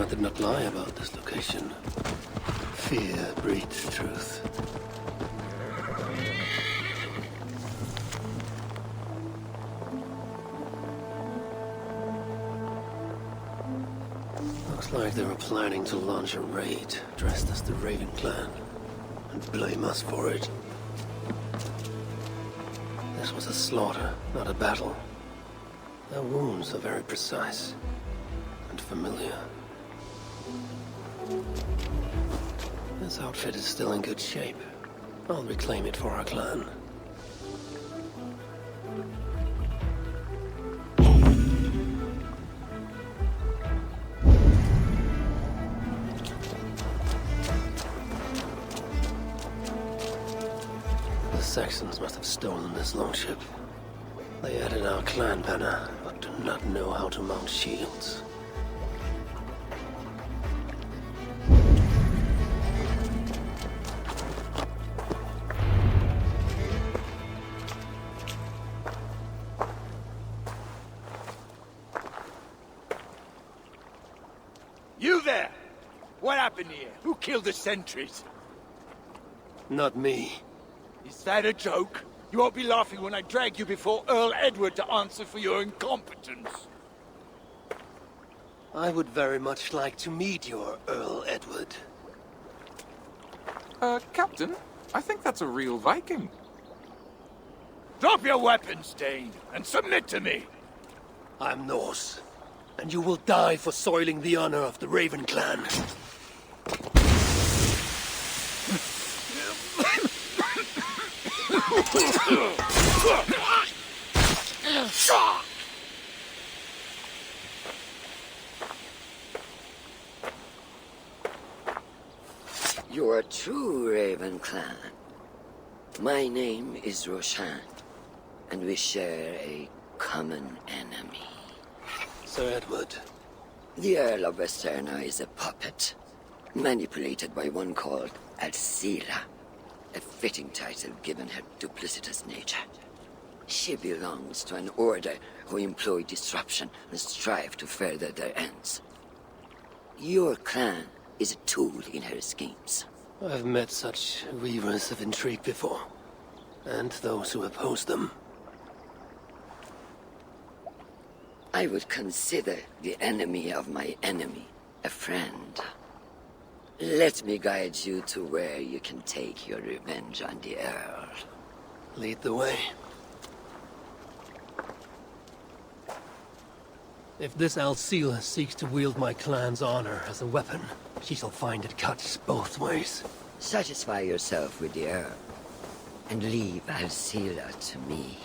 Ragnar did not lie about this location. Fear breeds truth. Looks like they were planning to launch a raid, dressed as the Raven Clan, and blame us for it. This was a slaughter, not a battle. Their wounds are very precise and familiar. This outfit is still in good shape. I'll reclaim it for our clan. The Saxons must have stolen this longship. They added our clan banner, but do not know how to mount shields. You there! What happened here? Who killed the sentries? Not me. Is that a joke? You won't be laughing when I drag you before Earl Edward to answer for your incompetence. I would very much like to meet your Earl Edward. Captain, I think that's a real Viking. Drop your weapons, Dane, and submit to me! I'm Norse, and you will die for soiling the honor of the Raven Clan. You're a true Raven Clan. My name is Roshan, and we share a common enemy. Sir Edward. The Earl of Westerna is a puppet, manipulated by one called Alcila, a fitting title given her duplicitous nature. She belongs to an order who employ disruption and strive to further their ends. Your clan is a tool in her schemes. I've met such weavers of intrigue before, and those who oppose them. I would consider the enemy of my enemy a friend. Let me guide you to where you can take your revenge on the Earl. Lead the way. If this Alcila seeks to wield my clan's honor as a weapon, she shall find it cuts both ways. Satisfy yourself with the Earl, and leave Alcila to me.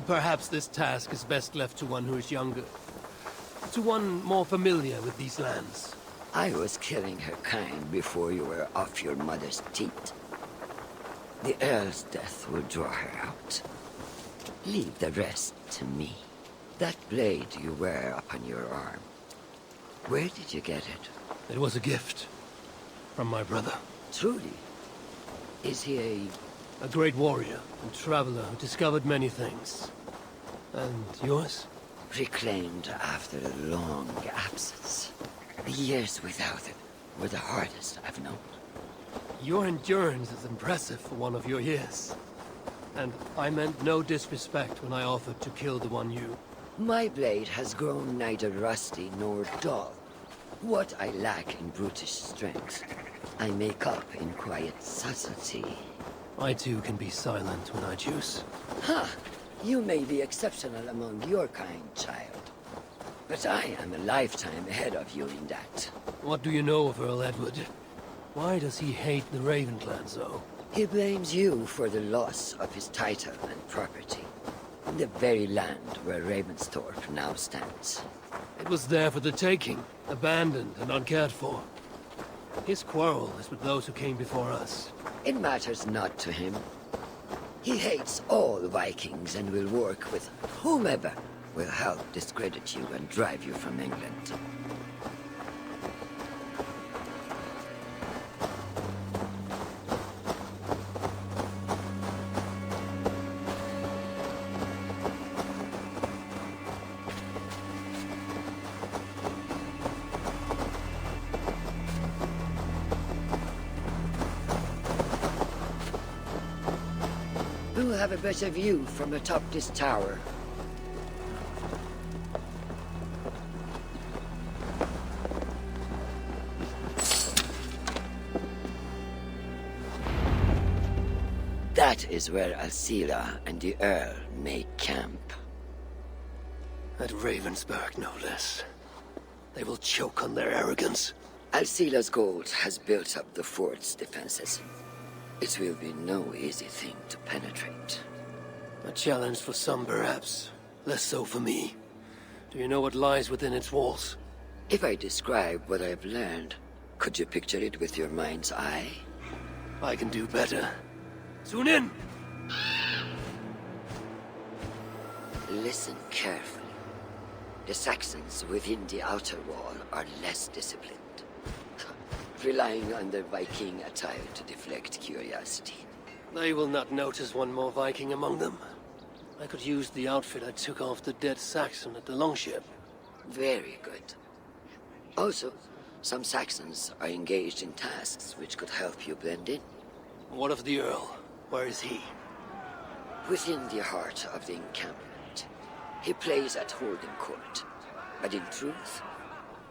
Perhaps this task is best left to one who is younger. To one more familiar with these lands. I was killing her kind before you were off your mother's teat. The Earl's death will draw her out. Leave the rest to me. That blade you wear upon your arm, where did you get it? It was a gift. From my brother. Truly? Is he a great warrior and traveler who discovered many things. And yours? Reclaimed after a long absence. The years without it were the hardest I've known. Your endurance is impressive for one of your years. And I meant no disrespect when I offered to kill the one you... My blade has grown neither rusty nor dull. What I lack in brutish strength, I make up in quiet subtlety. I too can be silent when I choose. Ha! You may be exceptional among your kind, child. But I am a lifetime ahead of you in that. What do you know of Earl Edward? Why does he hate the Raven Clan so? He blames you for the loss of his title and property. The very land where Ravensthorpe now stands. It was there for the taking, abandoned and uncared for. His quarrel is with those who came before us. It matters not to him. He hates all Vikings and will work with whomever will help discredit you and drive you from England. will have a better view from atop this tower. That is where Alcila and the Earl make camp. At Ravensburg, no less. They will choke on their arrogance. Alcila's gold has built up the fort's defenses. It will be no easy thing to penetrate. A challenge for some, perhaps. Less so for me. Do you know what lies within its walls? If I describe what I've learned, could you picture it with your mind's eye? I can do better. Tune in! Listen carefully. The Saxons within the outer wall are less disciplined, relying on their Viking attire to deflect curiosity. They will not notice one more Viking among them. I could use the outfit I took off the dead Saxon at the longship. Very good. Also, some Saxons are engaged in tasks which could help you blend in. What of the Earl? Where is he? Within the heart of the encampment. He plays at holding court. But in truth,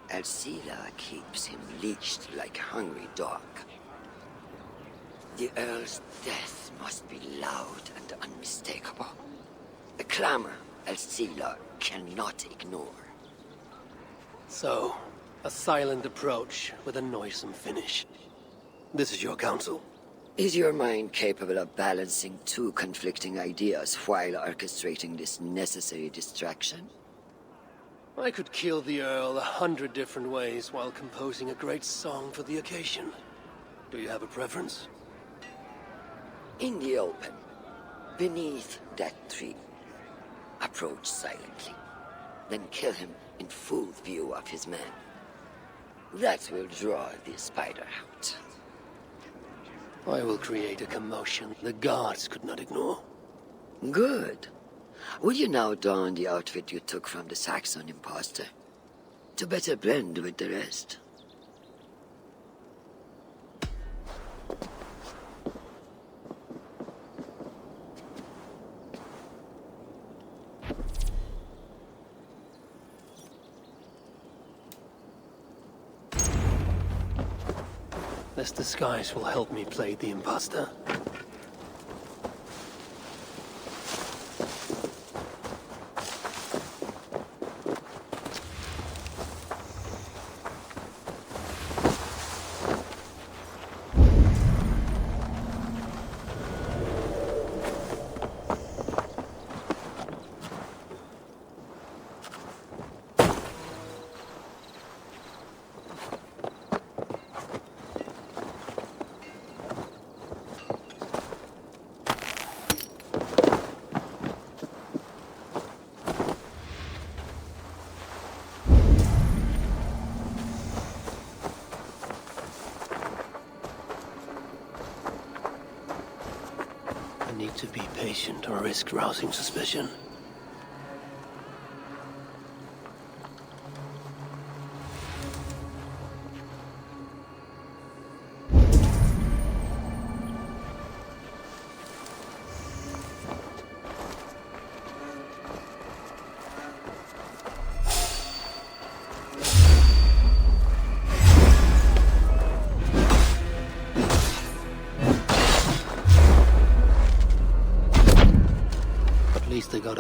Alcila keeps him leashed like a hungry dog. The Earl's death must be loud and unmistakable. A clamor Alcila cannot ignore. So, a silent approach with a noisome finish. This is your counsel. Is your mind capable of balancing two conflicting ideas while orchestrating this necessary distraction? I could kill the Earl 100 different ways while composing a great song for the occasion. Do you have a preference? In the open, beneath that tree. Approach silently, then kill him in full view of his men. That will draw the spider out. I will create a commotion the guards could not ignore. Good. Will you now don the outfit you took from the Saxon imposter? To better blend with the rest. This disguise will help me play the imposter. To be patient or risk rousing suspicion. They got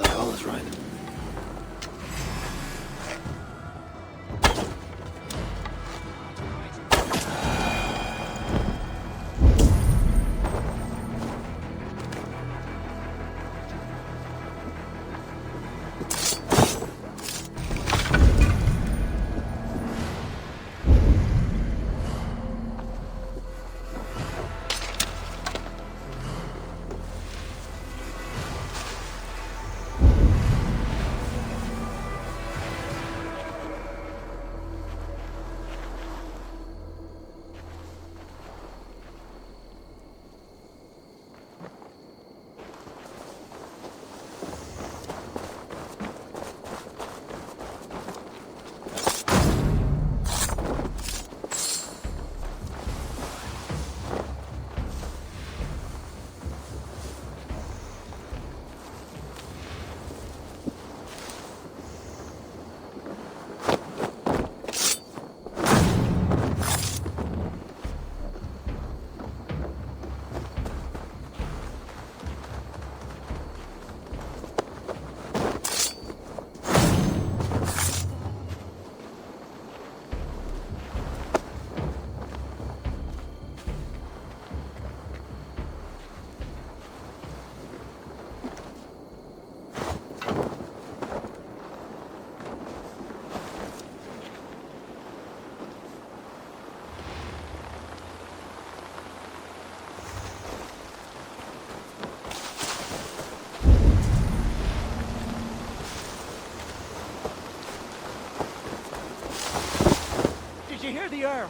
the Earl.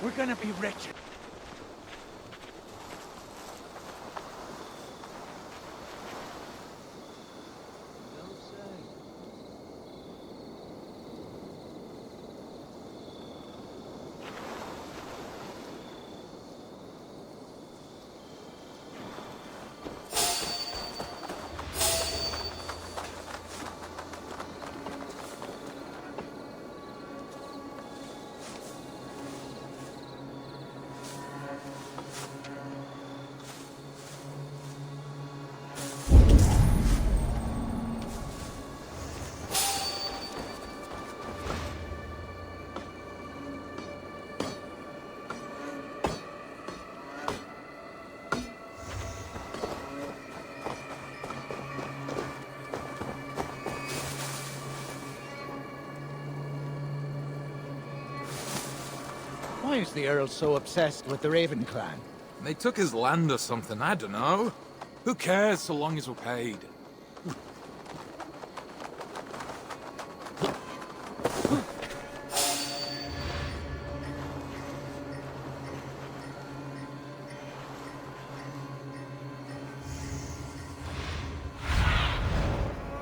We're gonna be rich. Why is the Earl so obsessed with the Raven clan? They took his land or something, I don't know. Who cares so long as we're paid?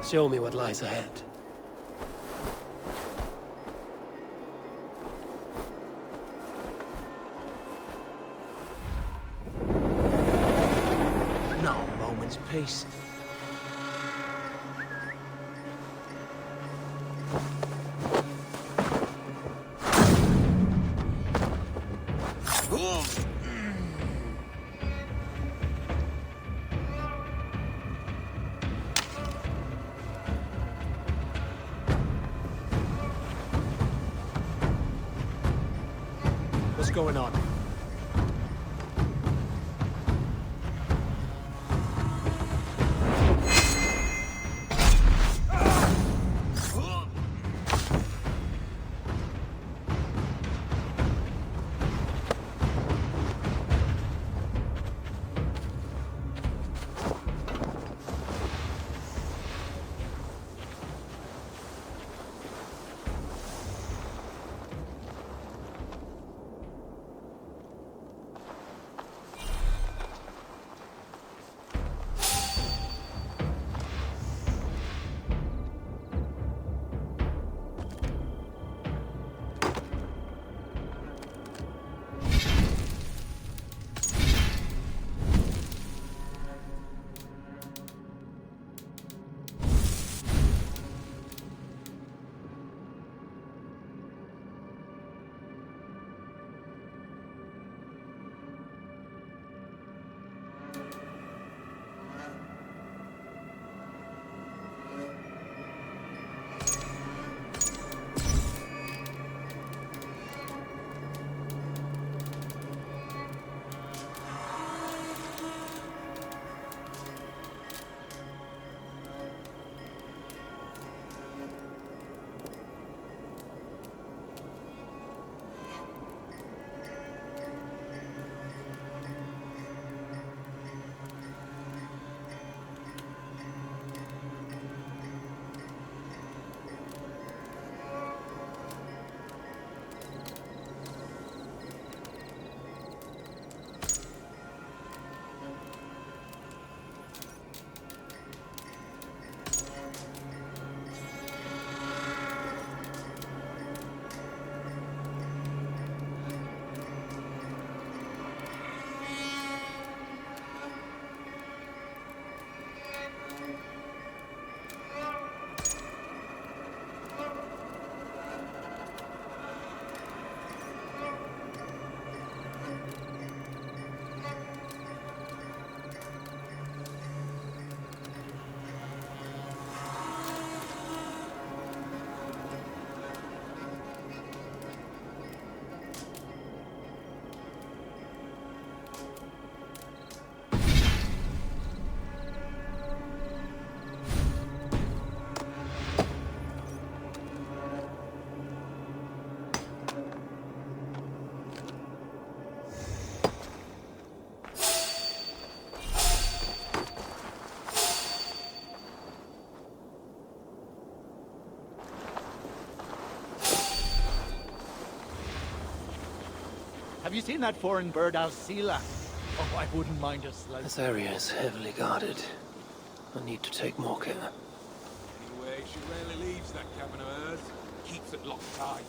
Show me what lies ahead. No moment's peace. What's going on? Have you seen that foreign bird, Alcila? Oh, I wouldn't mind a slice. This area is heavily guarded. I need to take more care. Anyway, she rarely leaves that cabin of hers. Keeps it locked tight.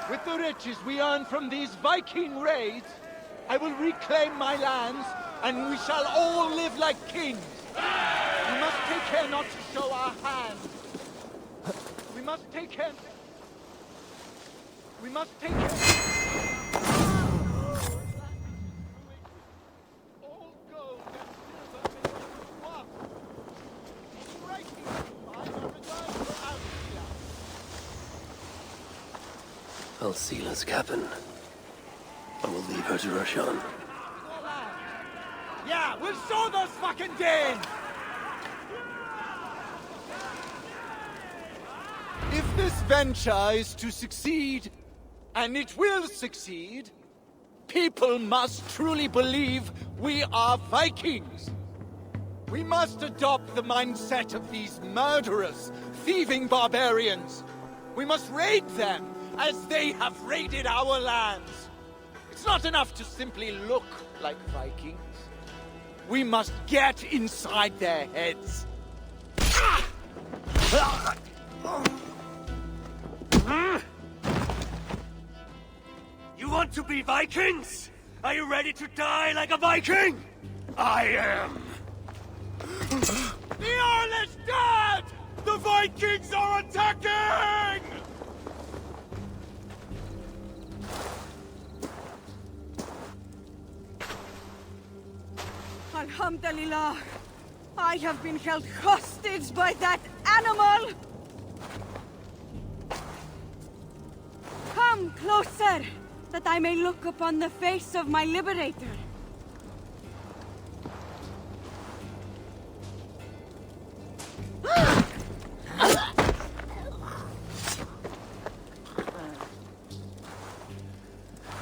With the riches we earn from these Viking raids, I will reclaim my lands, and we shall all live like kings. We must take care not to show our hand. We must take care... We must take care... Alcila's cabin. I will leave her to rush on. Yeah, we'll show those fucking Danes! If this venture is to succeed, and it will succeed, people must truly believe we are Vikings. We must adopt the mindset of these murderous, thieving barbarians. We must raid them as they have raided our lands. It's not enough to simply look like Vikings. We must get inside their heads. You want to be Vikings? Are you ready to die like a Viking? I am. The Earl is dead! The Vikings are attacking! Alhamdulillah, I have been held hostage by that animal! Come closer, that I may look upon the face of my liberator.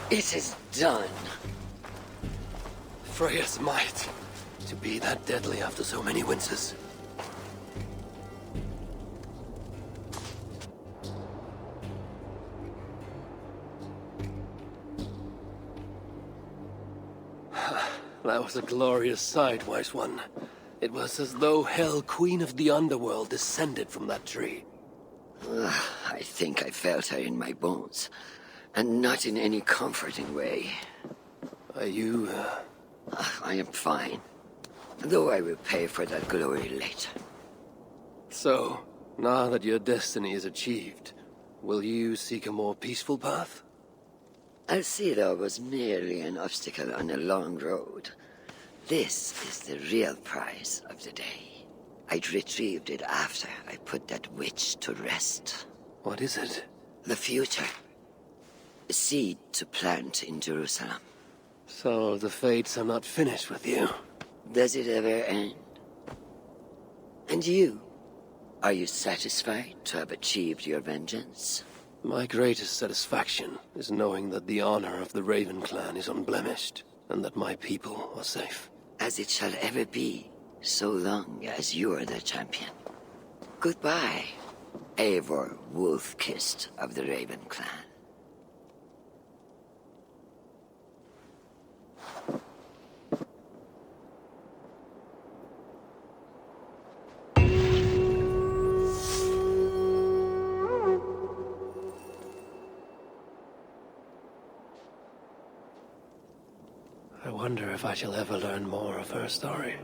It is done. Freya's might. To be that deadly after so many winters. That was a glorious sight, Wise One. It was as though Hell, Queen of the Underworld, descended from that tree. I think I felt her in my bones, and not in any comforting way. Are you, I am fine, though I will pay for that glory later. So, now that your destiny is achieved, will you seek a more peaceful path? Alcila was merely an obstacle on a long road. This is the real prize of the day. I'd retrieved it after I put that witch to rest. What is it? The future. A seed to plant in Jerusalem. So the fates are not finished with you. Does it ever end? And you? Are you satisfied to have achieved your vengeance? My greatest satisfaction is knowing that the honor of the Raven clan is unblemished, and that my people are safe. As it shall ever be, so long as you are the champion. Goodbye, Eivor Wolf-Kissed of the Raven clan. I wonder if I shall ever learn more of her story.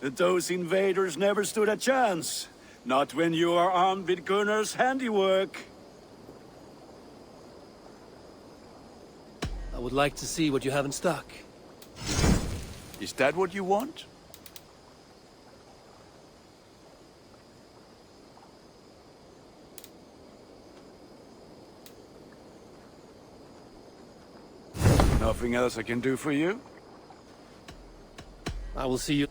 Those invaders never stood a chance. Not when you are armed with Gunnar's handiwork. I would like to see what you have in stock. Is that what you want? Nothing else I can do for you? I will see you.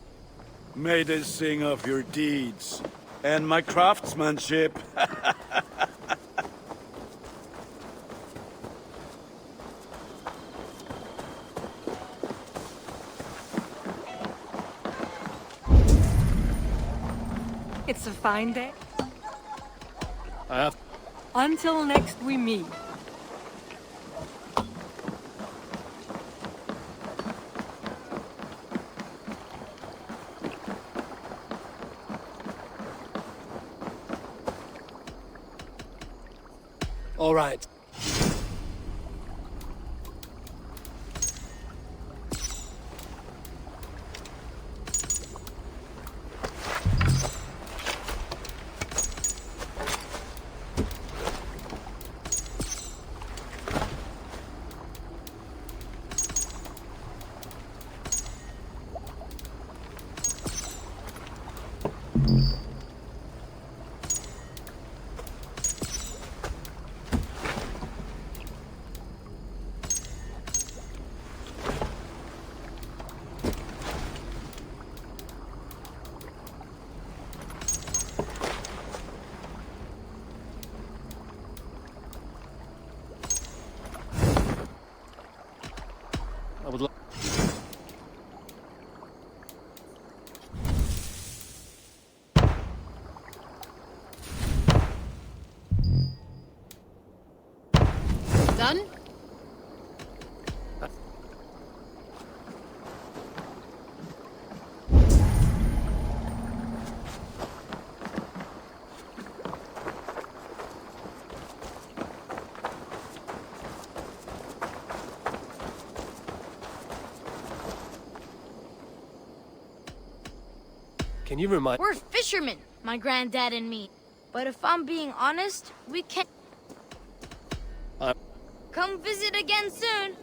May they sing of your deeds and my craftsmanship. It's a fine day. I have. Until next we meet. All right. I would like. Done? Can you remind? We're fishermen, my granddad and me. But if I'm being honest, we can't. Come visit again soon.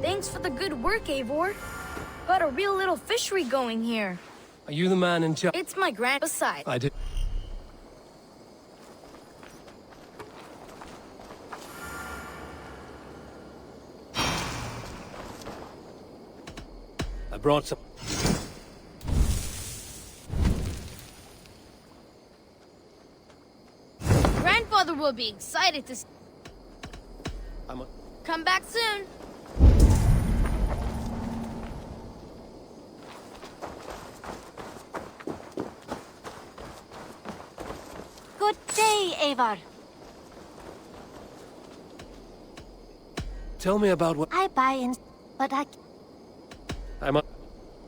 Thanks for the good work, Eivor. Got a real little fishery going here. Are you the man in charge? It's my grandpa's side. I did. I brought some. Grandfather will be excited to come back soon. Good day, Eivor. Tell me about what. I buy in, but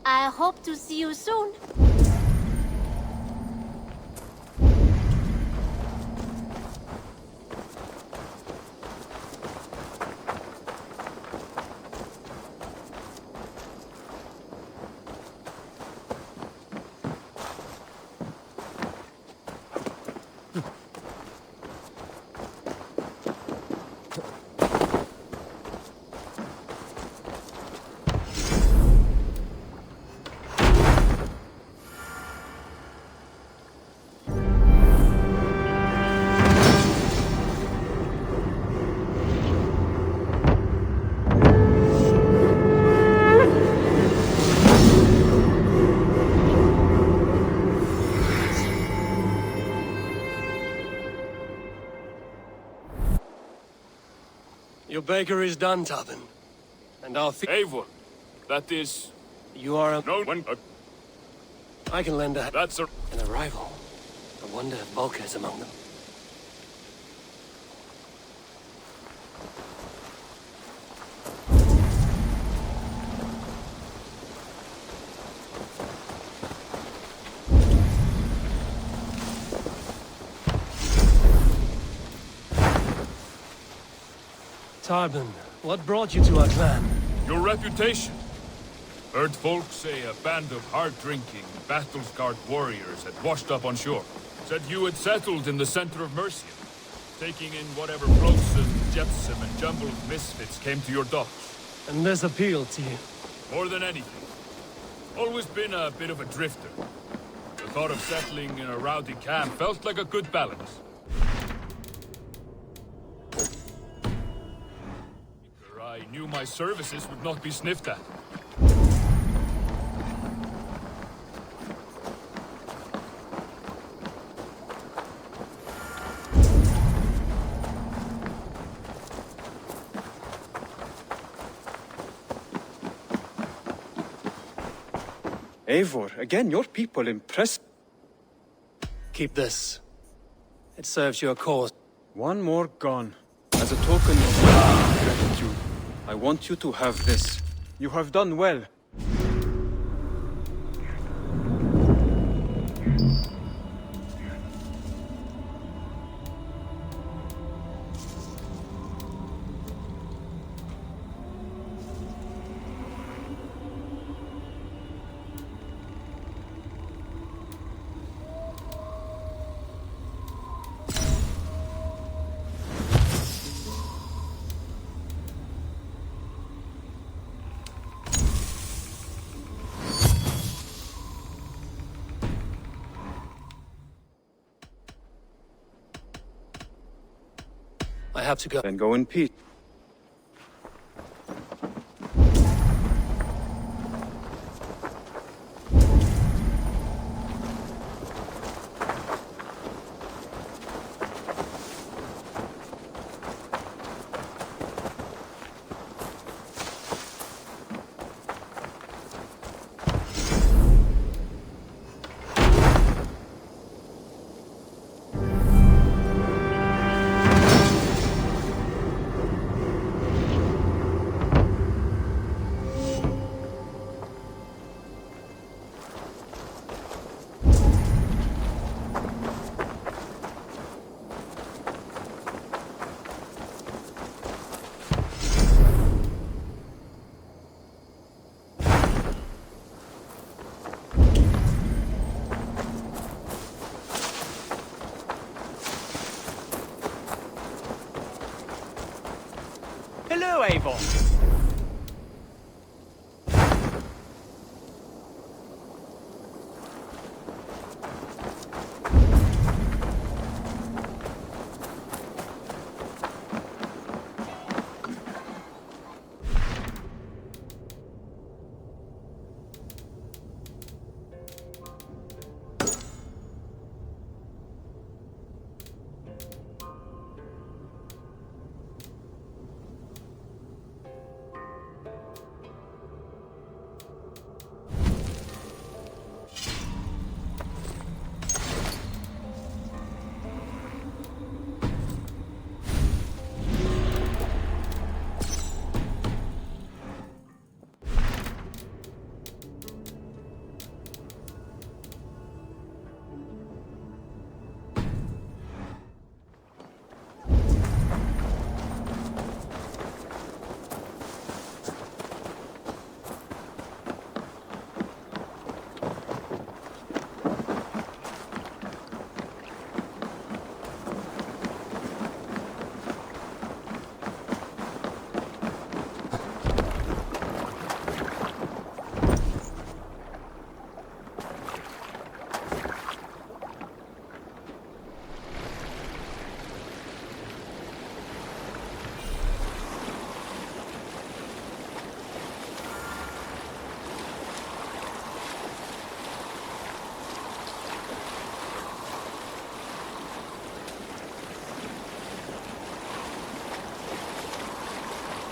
I hope to see you soon. Your baker is done, Tobin. And our Eivor, that is... You are a... No one... I can lend a... That's a... An arrival. I wonder if Volker is among them. Tarban, what brought you to our clan? Your reputation. Heard folk say a band of hard-drinking, battle-scarred warriors had washed up on shore. Said you had settled in the center of Mercia, taking in whatever flotsam, jetsam, and jumble of misfits came to your docks. And this appealed to you? More than anything. Always been a bit of a drifter. The thought of settling in a rowdy camp felt like a good balance. I knew my services would not be sniffed at. Eivor, again, your people impressed. Keep this. It serves your cause. One more gone. As a token of gratitude, I want you to have this. You have done well. I have to go. Then go in peace. Hello, Eivor.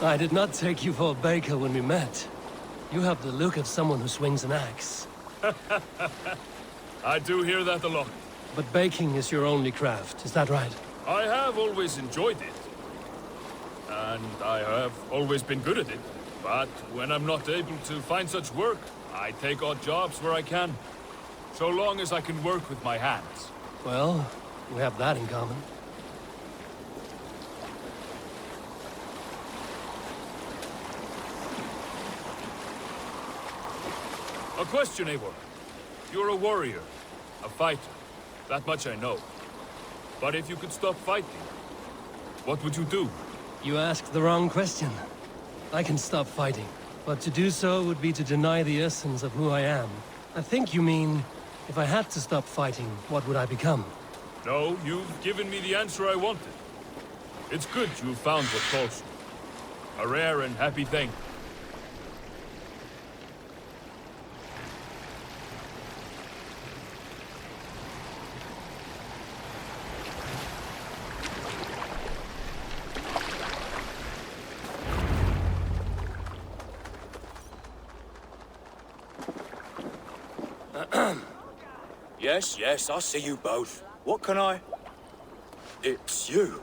I did not take you for a baker when we met. You have the look of someone who swings an axe. I do hear that a lot. But baking is your only craft, is that right? I have always enjoyed it. And I have always been good at it. But when I'm not able to find such work, I take odd jobs where I can. So long as I can work with my hands. Well, we have that in common. A question, Eivor. You're a warrior, a fighter. That much I know. But if you could stop fighting, what would you do? You asked the wrong question. I can stop fighting, but to do so would be to deny the essence of who I am. I think you mean, if I had to stop fighting, what would I become? No, you've given me the answer I wanted. It's good you found what calls you. A rare and happy thing. Yes, I see you both. What can I... It's you.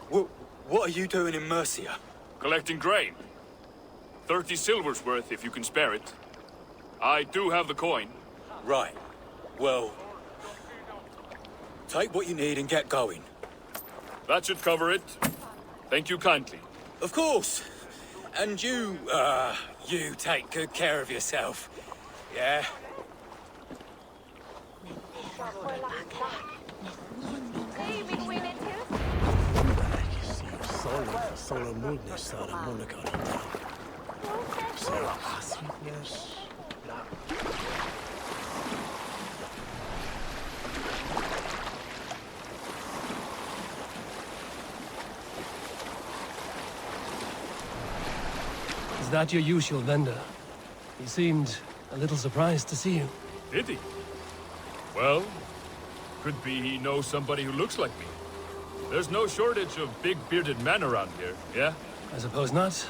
What are you doing in Mercia? Collecting grain. 30 silver's worth if you can spare it. I do have the coin. Right. Well... take what you need and get going. That should cover it. Thank you kindly. Of course. And you take good care of yourself. Yeah? Solo moodness out of Monaco. So passiveness. Is that your usual vendor? He seemed a little surprised to see you. Did he? Well, could be he knows somebody who looks like me. There's no shortage of big bearded men around here, yeah? I suppose not.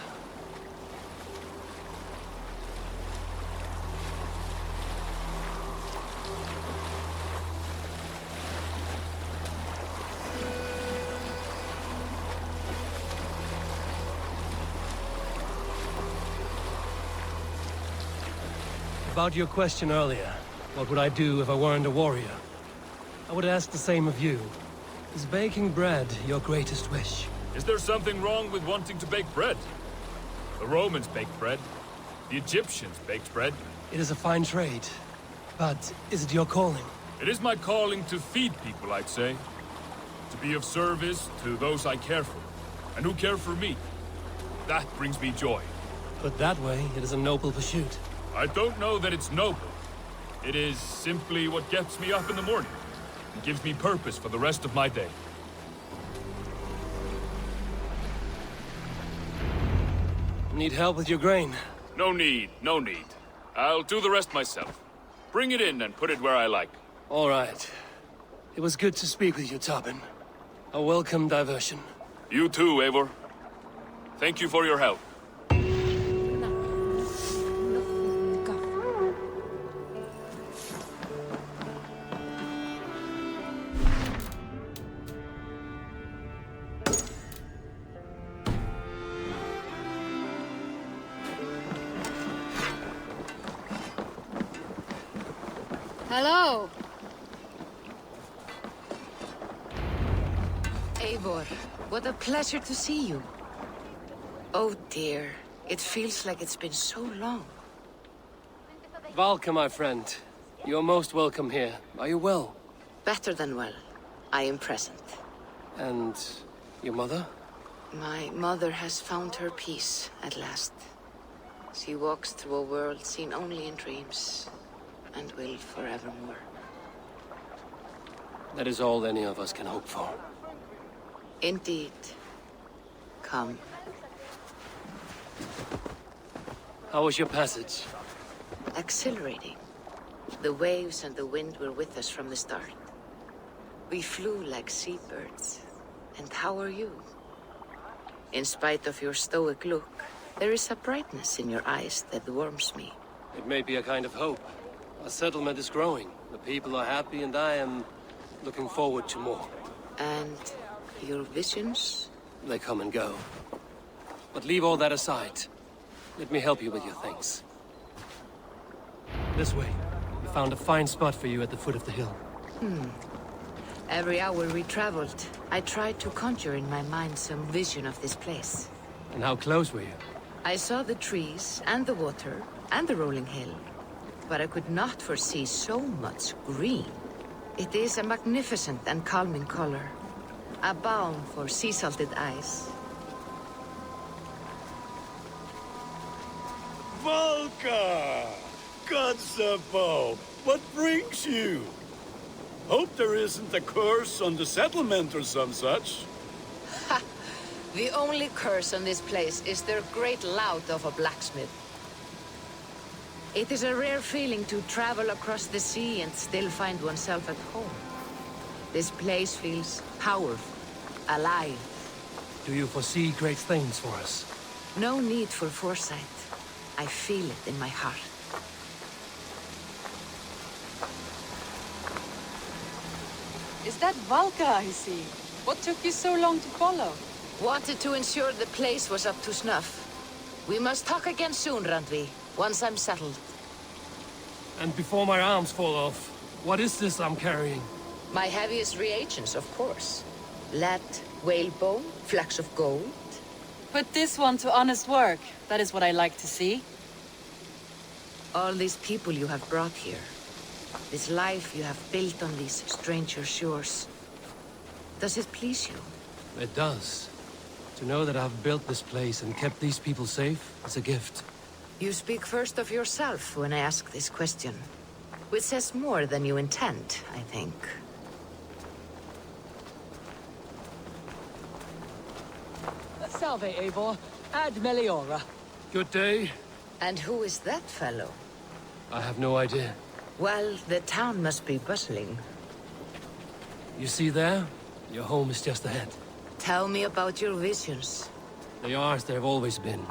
About your question earlier, what would I do if I weren't a warrior? I would ask the same of you. Is baking bread your greatest wish? Is there something wrong with wanting to bake bread? The Romans baked bread. The Egyptians baked bread. It is a fine trade. But is it your calling? It is my calling to feed people, I'd say. To be of service to those I care for, and who care for me. That brings me joy. Put that way, it is a noble pursuit. I don't know that it's noble. It is simply what gets me up in the morning. It gives me purpose for the rest of my day. Need help with your grain? No need, no need. I'll do the rest myself. Bring it in and put it where I like. All right. It was good to speak with you, Tobin. A welcome diversion. You too, Eivor. Thank you for your help. Hello. Eivor, what a pleasure to see you. Oh dear, it feels like it's been so long. Valka, my friend. You are most welcome here. Are you well? Better than well. I am present. And your mother? My mother has found her peace at last. She walks through a world seen only in dreams, and will forevermore. That is all any of us can hope for. Indeed. Come. How was your passage? Exhilarating. The waves and the wind were with us from the start. We flew like seabirds. And how are you? In spite of your stoic look, there is a brightness in your eyes that warms me. It may be a kind of hope. Our settlement is growing. The people are happy, and I am looking forward to more. And your visions? They come and go. But leave all that aside. Let me help you with your things. This way. We found a fine spot for you at the foot of the hill. Every hour we traveled, I tried to conjure in my mind some vision of this place. And how close were you? I saw the trees, and the water, and the rolling hill. but I could not foresee so much green. It is a magnificent and calming color. A balm for sea-salted eyes. Volka! Gods above, what brings you? Hope there isn't a curse on the settlement or some such. Ha! The only curse on this place is their great lout of a blacksmith. It is a rare feeling to travel across the sea and still find oneself at home. This place feels powerful, alive. Do you foresee great things for us? No need for foresight. I feel it in my heart. Is that Valka I see? What took you so long to follow? Wanted to ensure the place was up to snuff. We must talk again soon, Randvi, once I'm settled. And before my arms fall off, what is this I'm carrying? My heaviest reagents, of course. Lead, whalebone, flecks of gold. Put this one to honest work. That is what I like to see. All these people you have brought here. This life you have built on these stranger shores. Does it please you? It does. To know that I've built this place and kept these people safe is a gift. You speak first of yourself when I ask this question. Which says more than you intend, I think. Salve, Eivor. Ad Meliora. Good day. And who is that fellow? I have no idea. Well, the town must be bustling. You see there? Your home is just ahead. Tell me about your visions. They are as they've always been.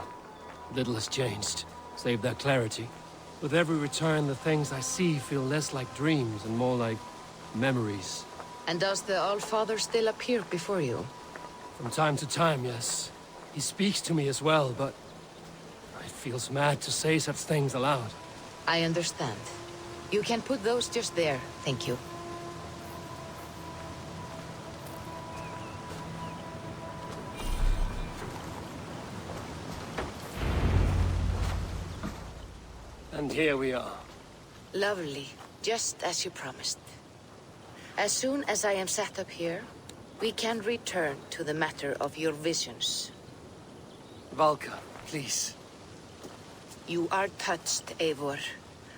Little has changed, save their clarity. With every return, the things I see feel less like dreams and more like memories. And does the All-Father still appear before you? From time to time, yes. He speaks to me as well, but it feels mad to say such things aloud. I understand. You can put those just there, thank you. And here we are. Lovely, just as you promised. As soon as I am set up here, we can return to the matter of your visions. Valka, please. You are touched, Eivor.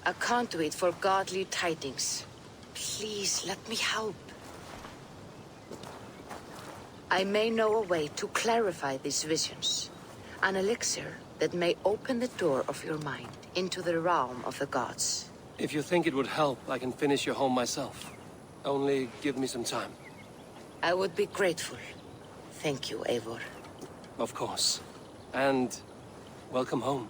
A conduit for godly tidings. Please, let me help. I may know a way to clarify these visions. An elixir that may open the door of your mind into the realm of the gods. If you think it would help, I can finish your home myself. Only give me some time. I would be grateful. Thank you, Eivor. Of course. And welcome home.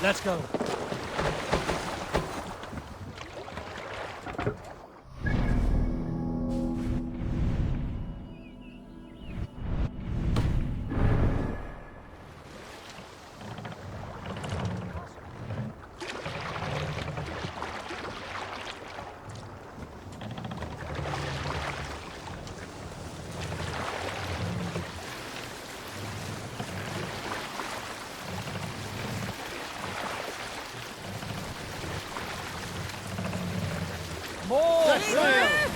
Let's go. More sail!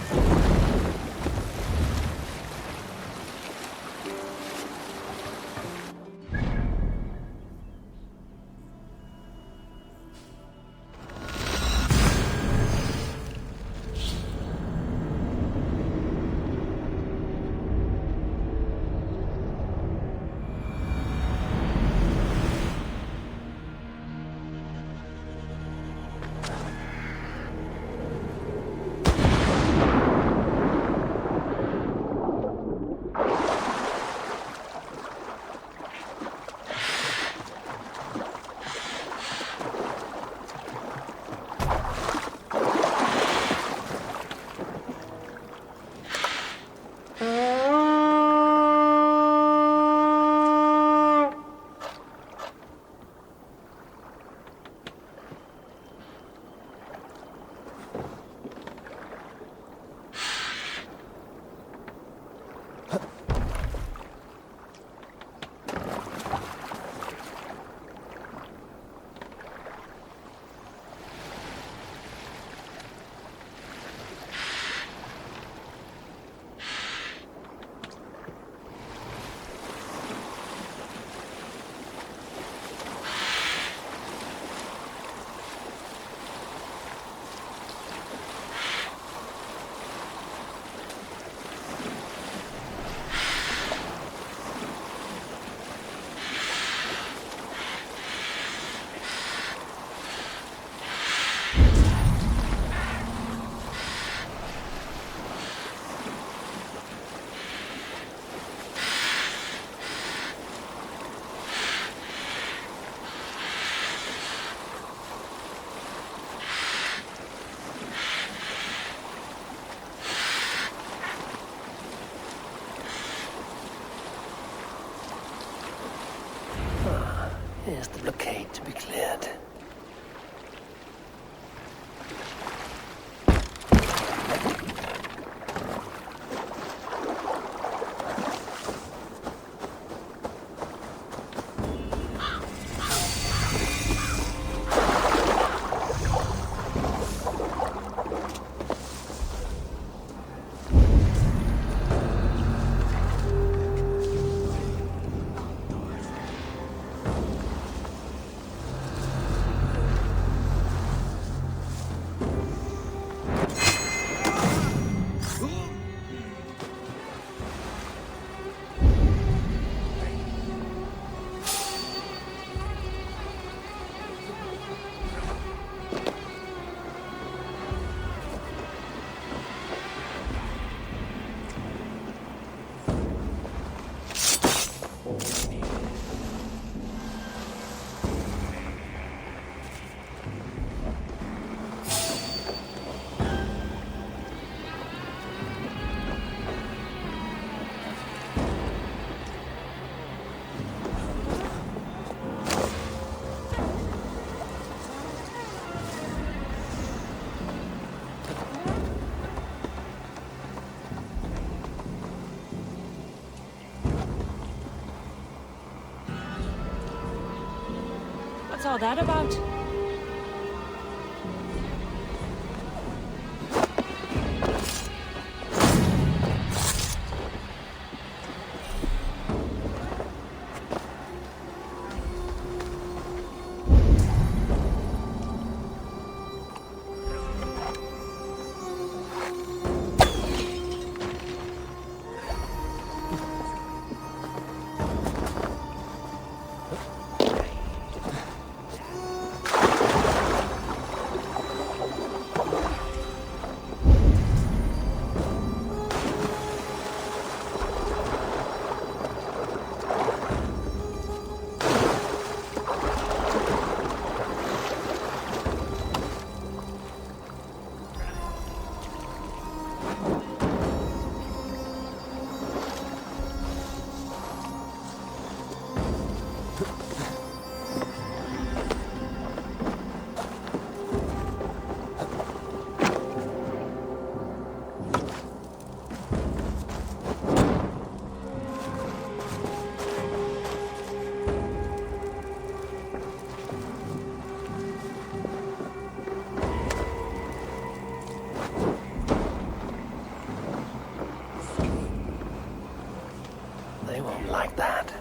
Here's the blockade to be cleared. What's all that about? They won't like that.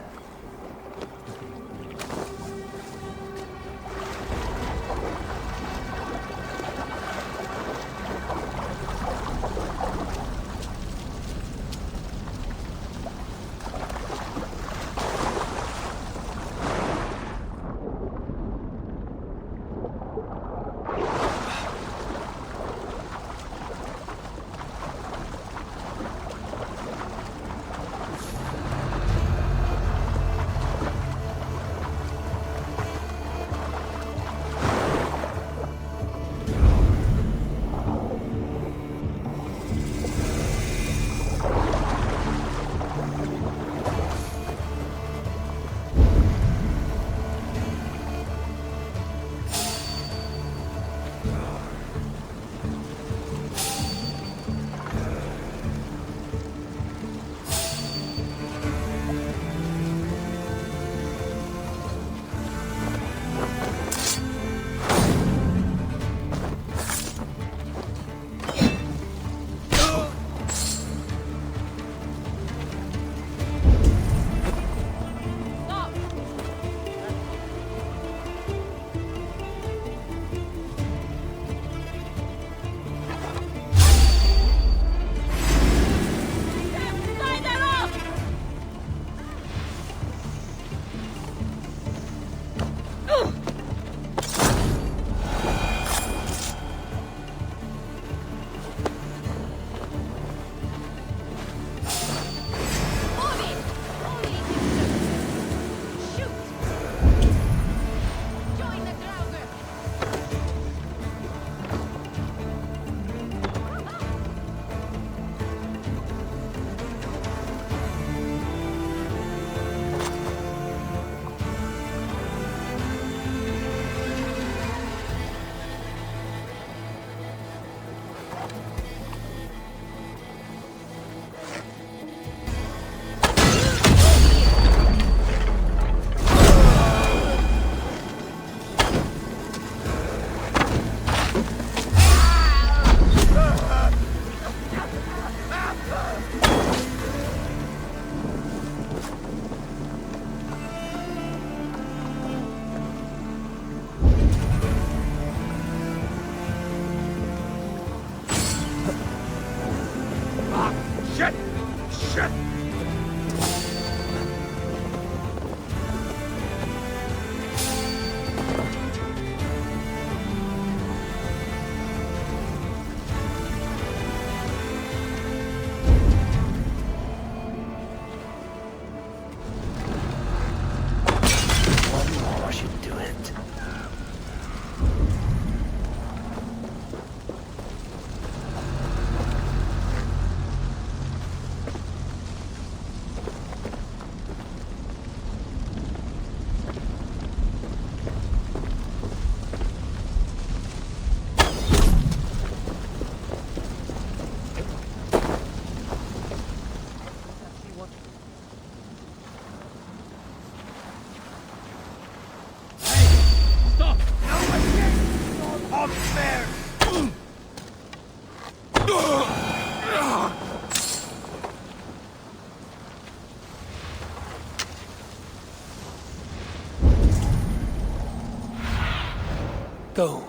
Go,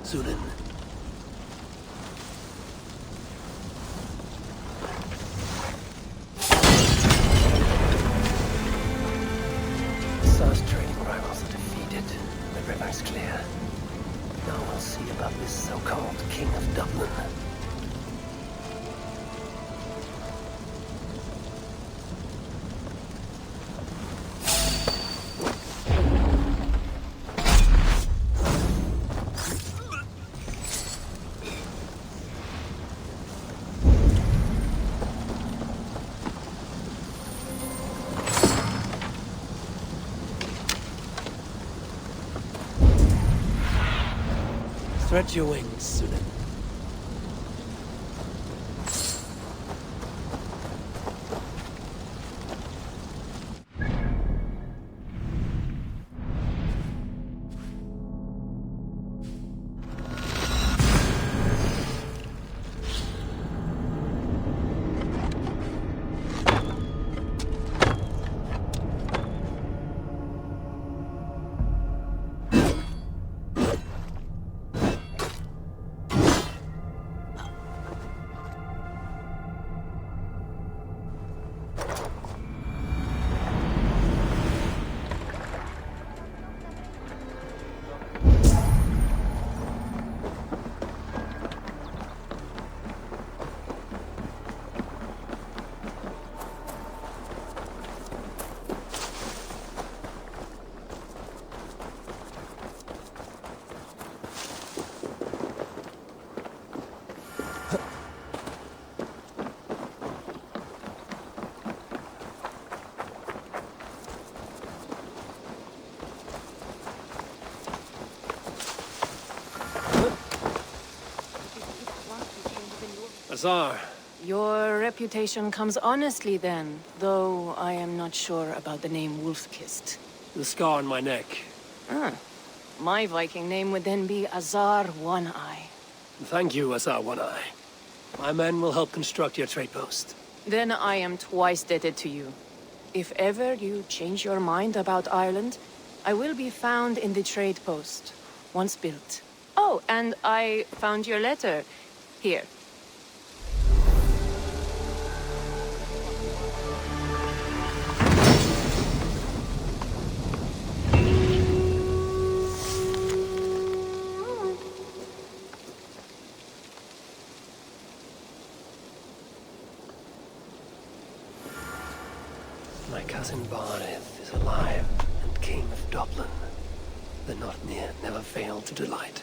Zulin. Sar's trading rivals are defeated. The river's clear. Now we'll see about this so-called King of Dublin. Stretch your wings, Zulin. Azar. Your reputation comes honestly then, though I am not sure about the name Wolf-Kissed. The scar on my neck. My Viking name would then be Azar One-Eye. Thank you, Azar One-Eye. My men will help construct your trade post. Then I am twice indebted to you. If ever you change your mind about Ireland, I will be found in the trade post, once built. Oh, and I found your letter. Here. My cousin Barith is alive and king of Dublin. The not near never failed to delight.